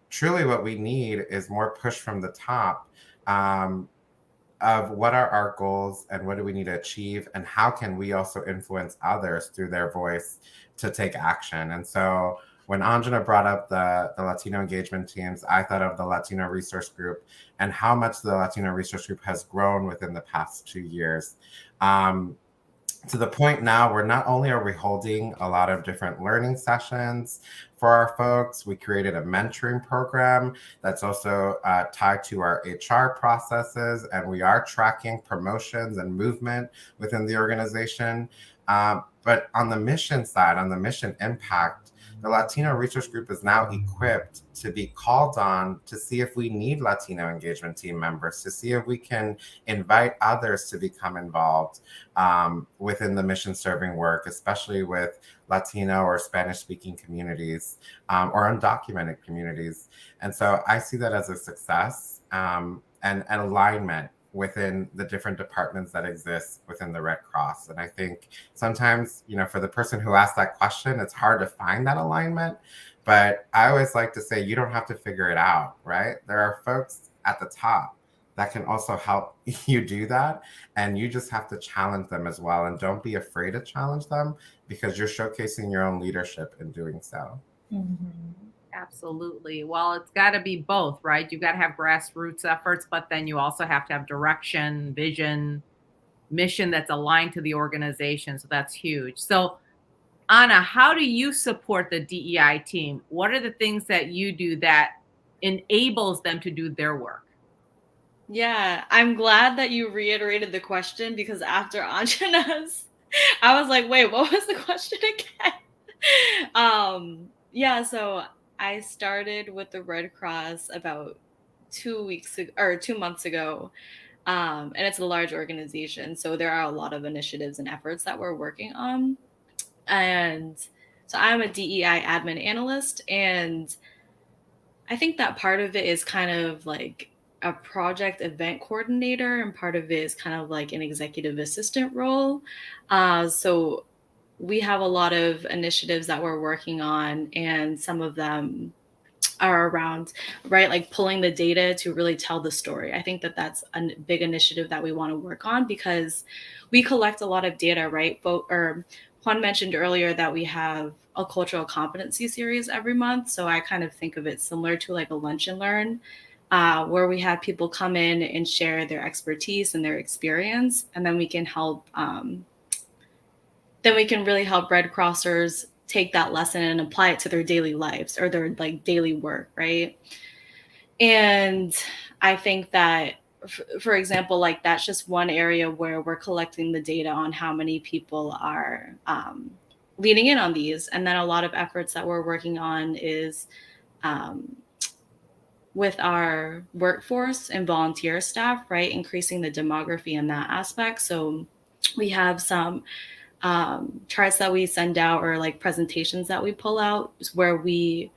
truly what we need is more push from the top of what are our goals and what do we need to achieve and how can we also influence others through their voice to take action. And so when Anjana brought up the Latino engagement teams, I thought of the Latino Resource Group and how much the Latino Resource Group has grown within the past 2 years. To the point now where not only are we holding a lot of different learning sessions for our folks, we created a mentoring program that's also tied to our HR processes, and we are tracking promotions and movement within the organization. But on the mission side, on the mission impact, the Latino Resource Group is now equipped to be called on to see if we need Latino engagement team members, to see if we can invite others to become involved within the mission serving work, especially with Latino or Spanish speaking communities or undocumented communities. And so I see that as a success and alignment within the different departments that exist within the Red Cross. And I think sometimes, for the person who asked that question, it's hard to find that alignment. But I always like to say, you don't have to figure it out, right? There are folks at the top that can also help you do that. And you just have to challenge them as well. And don't be afraid to challenge them because you're showcasing your own leadership in doing so. Mm-hmm. Absolutely. Well, it's got to be both, right? You've got to have grassroots efforts, but then you also have to have direction, vision, mission that's aligned to the organization. So that's huge. So, Anna, how do you support the DEI team? What are the things that you do that enables them to do their work? Yeah, I'm glad that you reiterated the question because after Anjana's, I was like, wait, what was the question again? Yeah, so I started with the Red Cross about 2 months ago. And it's a large organization. So there are a lot of initiatives and efforts that we're working on. And so I'm a DEI admin analyst. And I think that part of it is kind of like a project event coordinator, and part of it is kind of like an executive assistant role. So we have a lot of initiatives that we're working on, and some of them are around, right, like pulling the data to really tell the story. I think that that's a big initiative that we want to work on because we collect a lot of data, right? Juan mentioned earlier that we have a cultural competency series every month. So I kind of think of it similar to like a lunch and learn, where we have people come in and share their expertise and their experience, and then we can help really help Red Crossers take that lesson and apply it to their daily lives or their like daily work, right? And I think that, for example, like that's just one area where we're collecting the data on how many people are leaning in on these. And then a lot of efforts that we're working on is with our workforce and volunteer staff, right? Increasing the demography in that aspect. So we have some charts that we send out or like presentations that we pull out where we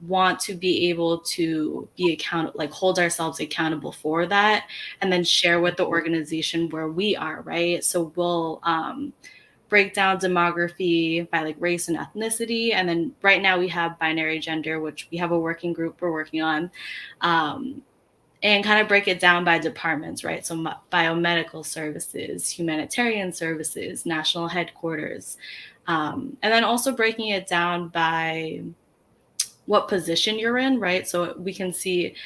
want to be able to be like hold ourselves accountable for that and then share with the organization where we are, right? So we'll break down demography by like race and ethnicity. And then right now we have binary gender, which we have a working group we're working on. And kind of break it down by departments, right? So biomedical services, humanitarian services, national headquarters. And then also breaking it down by what position you're in, right? So we can see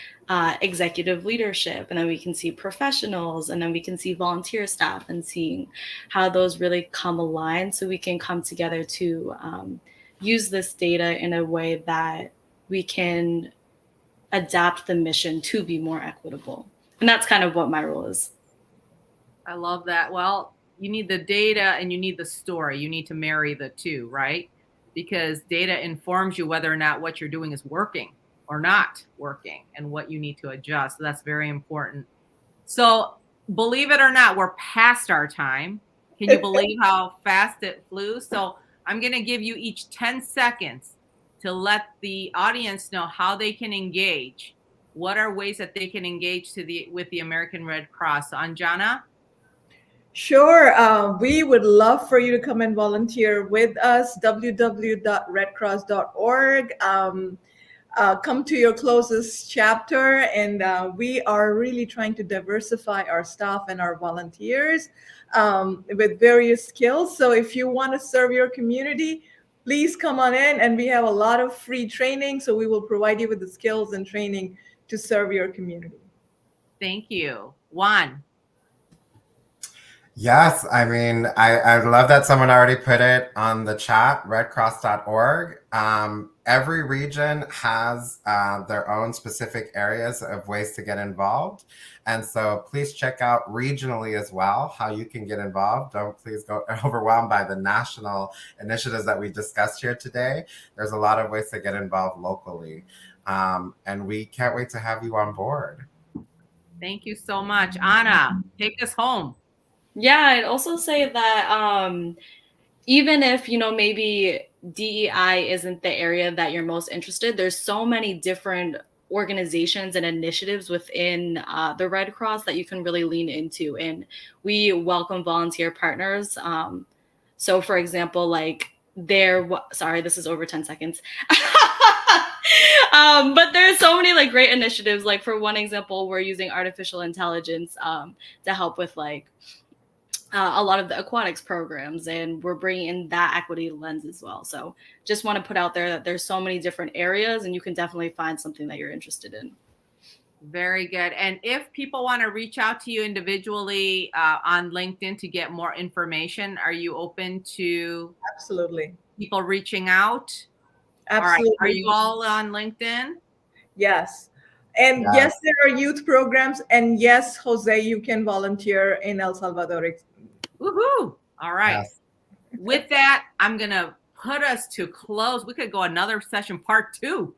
executive leadership, and then we can see professionals, and then we can see volunteer staff, and seeing how those really come aligned so we can come together to use this data in a way that we can adapt the mission to be more equitable. And that's kind of what my role is. I love that. Well, you need the data and you need the story. You need to marry the two, right? Because data informs you whether or not what you're doing is working or not working and what you need to adjust. So that's very important. So believe it or not, we're past our time. Can you believe how fast it flew? So I'm going to give you each 10 seconds to let the audience know how they can engage. What are ways that they can engage with the American Red Cross? So Anjana? Sure. We would love for you to come and volunteer with us, www.redcross.org. Come to your closest chapter, and we are really trying to diversify our staff and our volunteers with various skills. So if you want to serve your community, please come on in, and we have a lot of free training. So we will provide you with the skills and training to serve your community. Thank you. Juan? Yes, I mean, I love that someone already put it on the chat, redcross.org. Every region has their own specific areas of ways to get involved. And so please check out regionally as well how you can get involved. Don't please go overwhelmed by the national initiatives that we discussed here today. There's a lot of ways to get involved locally. And we can't wait to have you on board. Thank you so much. Anna, take us home. Yeah, I'd also say that even if, maybe DEI isn't the area that you're most interested, there's so many different organizations and initiatives within the Red Cross that you can really lean into. And we welcome volunteer partners. So for example, sorry, this is over 10 seconds. But there's so many great initiatives. Like for one example, we're using artificial intelligence to help with a lot of the aquatics programs, and we're bringing in that equity lens as well. So just want to put out there that there's so many different areas, and you can definitely find something that you're interested in. Very good. And if people want to reach out to you individually on LinkedIn to get more information, are you open to Absolutely. people reaching out? Absolutely. All right. Are you all on LinkedIn? Yes. And yes, there are youth programs. And yes, Jose, you can volunteer in El Salvador. Woohoo! All right. Yes. With that, I'm going to put us to close. We could go another session, part 2.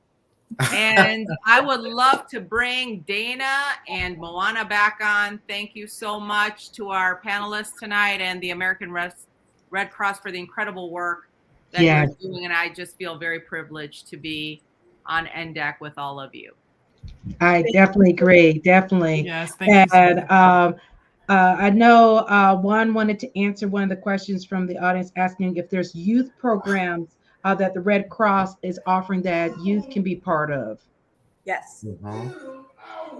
And I would love to bring Dana and Moana back on. Thank you so much to our panelists tonight and the American Red Cross for the incredible work that you're doing. And I just feel very privileged to be on NDAC with all of you. I definitely agree. Definitely. Yes, thank you. And I know Juan wanted to answer one of the questions from the audience asking if there's youth programs that the Red Cross is offering that youth can be part of. Yes. Mm-hmm.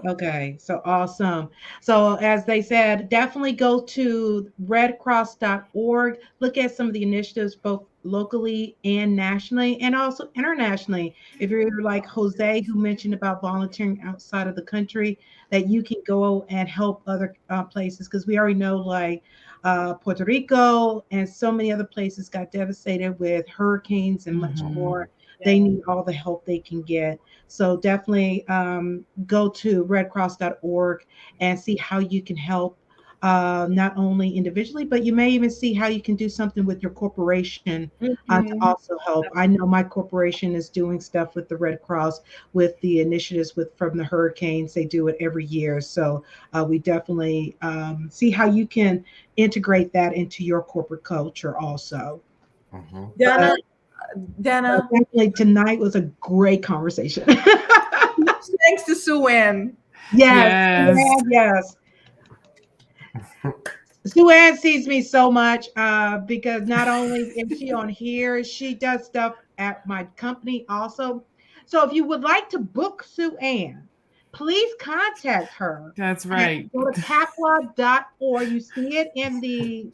Okay, so awesome. So as they said, definitely go to redcross.org. Look at some of the initiatives both locally and nationally, and also internationally. If you're like Jose, who mentioned about volunteering outside of the country, that you can go and help other places, because we already know Puerto Rico and so many other places got devastated with hurricanes and much more. They need all the help they can get. So definitely go to redcross.org and see how you can help, not only individually, but you may even see how you can do something with your corporation to also help. I know my corporation is doing stuff with the Red Cross with the initiatives from the hurricanes. They do it every year. So we definitely see how you can integrate that into your corporate culture also. Mm-hmm. Dana. Definitely tonight was a great conversation. Thanks to Sue-Ann. Yes. Sue-Ann sees me so much because not only is she on here, she does stuff at my company also. So if you would like to book Sue-Ann, please contact her. That's right. Go to CAPAW.org. You see it in the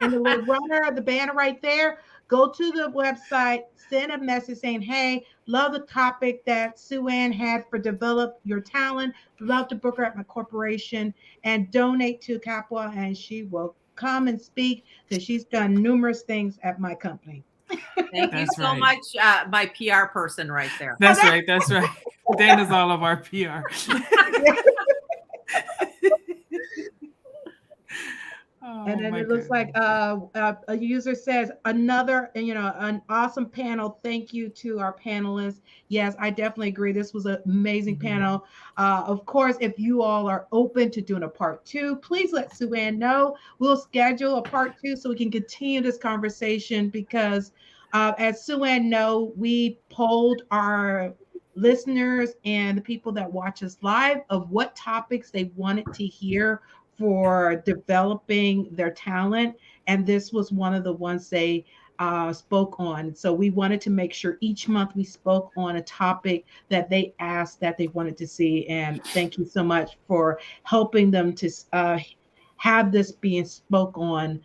little runner of the banner right there. Go to the website, send a message saying, hey, love the topic that Sue-Ann had for Develop Your Talent. Love to book her at my corporation, and donate to CAPAW, and she will come and speak because she's done numerous things at my company. Thank you so much, my PR person right there. That's right. Dana's all of our PR. And then my it looks like goodness. a user says another, an awesome panel. Thank you to our panelists. Yes, I definitely agree. This was an amazing panel. Of course, if you all are open to doing a part 2, please let Sue Ann know. We'll schedule a part 2 so we can continue this conversation because as Sue Ann know, we polled our listeners and the people that watch us live of what topics they wanted to hear for developing their talent. And this was one of the ones they spoke on. So we wanted to make sure each month we spoke on a topic that they asked that they wanted to see. And thank you so much for helping them to have this being spoke on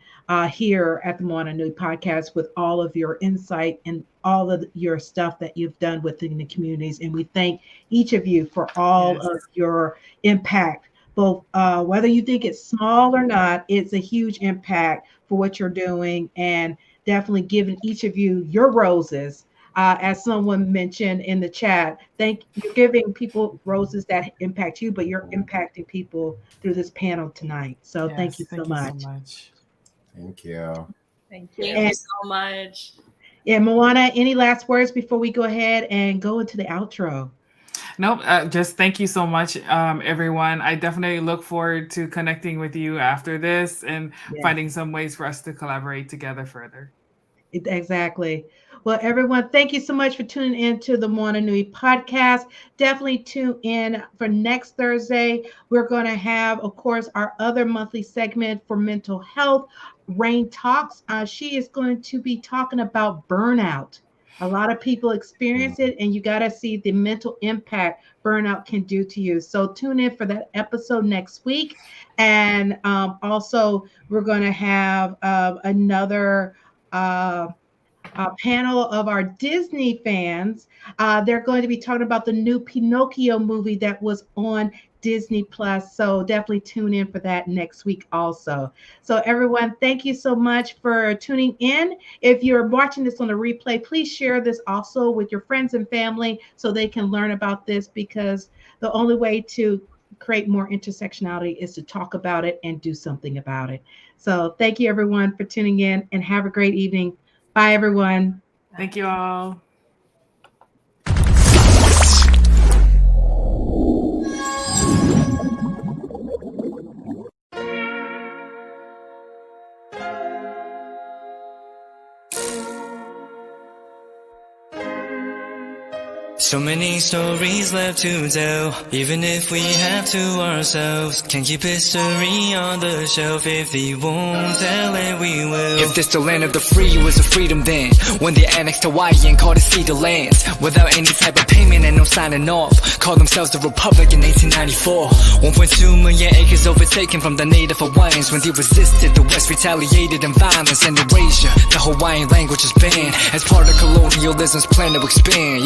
here at the Moana Nui Podcast with all of your insight and all of your stuff that you've done within the communities. And we thank each of you for all of your impact, both whether you think it's small or not, it's a huge impact for what you're doing, and definitely giving each of you your roses. As someone mentioned in the chat, you're giving people roses that impact you, but you're impacting people through this panel tonight. So thank you so much. Thank you. Thank you. Thank you so much. Yeah, Moana, any last words before we go ahead and go into the outro? Nope. Just thank you so much, everyone. I definitely look forward to connecting with you after this and finding some ways for us to collaborate together further. Exactly. Well, everyone, thank you so much for tuning in to the Moana Nui Podcast. Definitely tune in for next Thursday. We're going to have, of course, our other monthly segment for mental health, Rain Talks. She is going to be talking about burnout. A lot of people experience it, and you got to see the mental impact burnout can do to you. So tune in for that episode next week. And also, we're going to have another panel of our Disney fans. They're going to be talking about the new Pinocchio movie that was on Disney Plus. So definitely tune in for that next week also. So everyone, thank you so much for tuning in. If you're watching this on the replay, please share this also with your friends and family so they can learn about this, because the only way to create more intersectionality is to talk about it and do something about it. So thank you everyone for tuning in, and have a great evening. Bye everyone. Thank you all. So many stories left to tell, even if we have to ourselves. Can keep history on the shelf. If we won't tell it, we will. If this the land of the free, it was a freedom then, when they annexed Hawaii and called it Cedar Lands, without any type of payment and no signing off. Called themselves the Republic in 1894. 1.2 million acres overtaken from the native Hawaiians. When they resisted, the West retaliated in violence and erasure. The Hawaiian language is banned as part of colonialism's plan to expand,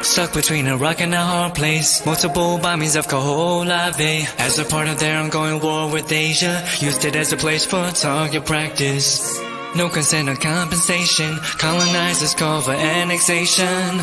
Stuck between a rock and a hard place. Multiple bombings of Kaho'olawe as a part of their ongoing war with Asia. Used it as a place for target practice. No consent or compensation. Colonizers call for annexation.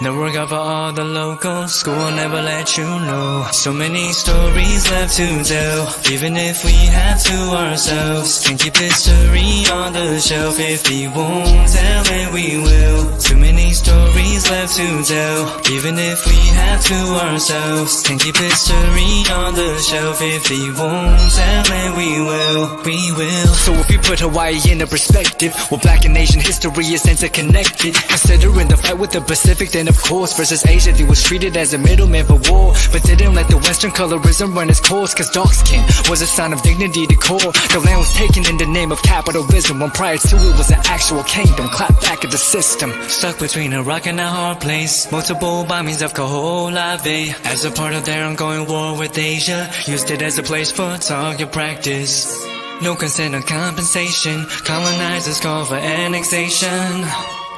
No regard for all the locals. School will never let you know. So many stories left to tell, even if we have to ourselves. Can keep history on the shelf. If we won't tell it, we will. Too many stories left to tell, even if we have to ourselves. Can keep history on the shelf. If we won't tell it, we will. We will. So if you put Hawaii into perspective, well, Black and Asian history is interconnected. Considering the fight with the Pacific, then of course, versus Asia, they was treated as a middleman for war, but didn't let the Western colorism run its course, cause dark skin was a sign of dignity to core. The land was taken in the name of capitalism, when prior to it was an actual kingdom. Clap back at the system. Stuck between a rock and a hard place. Multiple bombings of Kaho'olawe as a part of their ongoing war with Asia. Used it as a place for target practice. No consent or compensation. Colonizers call for annexation.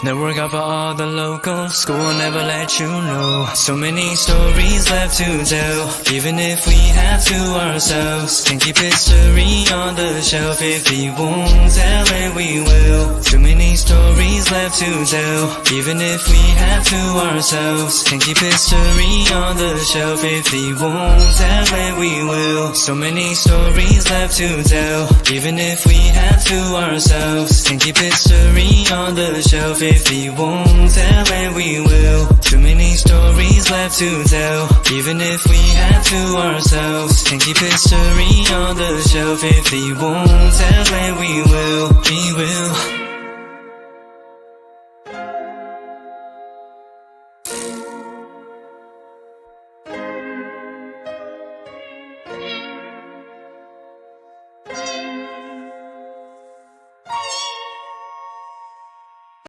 Network out for all the locals, school will never let you know. So many stories left to tell, even if we have to ourselves. Can keep history on the shelf, if we won't tell it we will. Too many stories left to tell, even if we have to ourselves. Can keep history on the shelf, if we won't tell it we will. So many stories left to tell, even if we have to ourselves. Can keep history on the shelf, if we won't tell it we will. Too many stories left to tell, even if we have to ourselves. Can keep history on the shelf, if we won't tell it we will.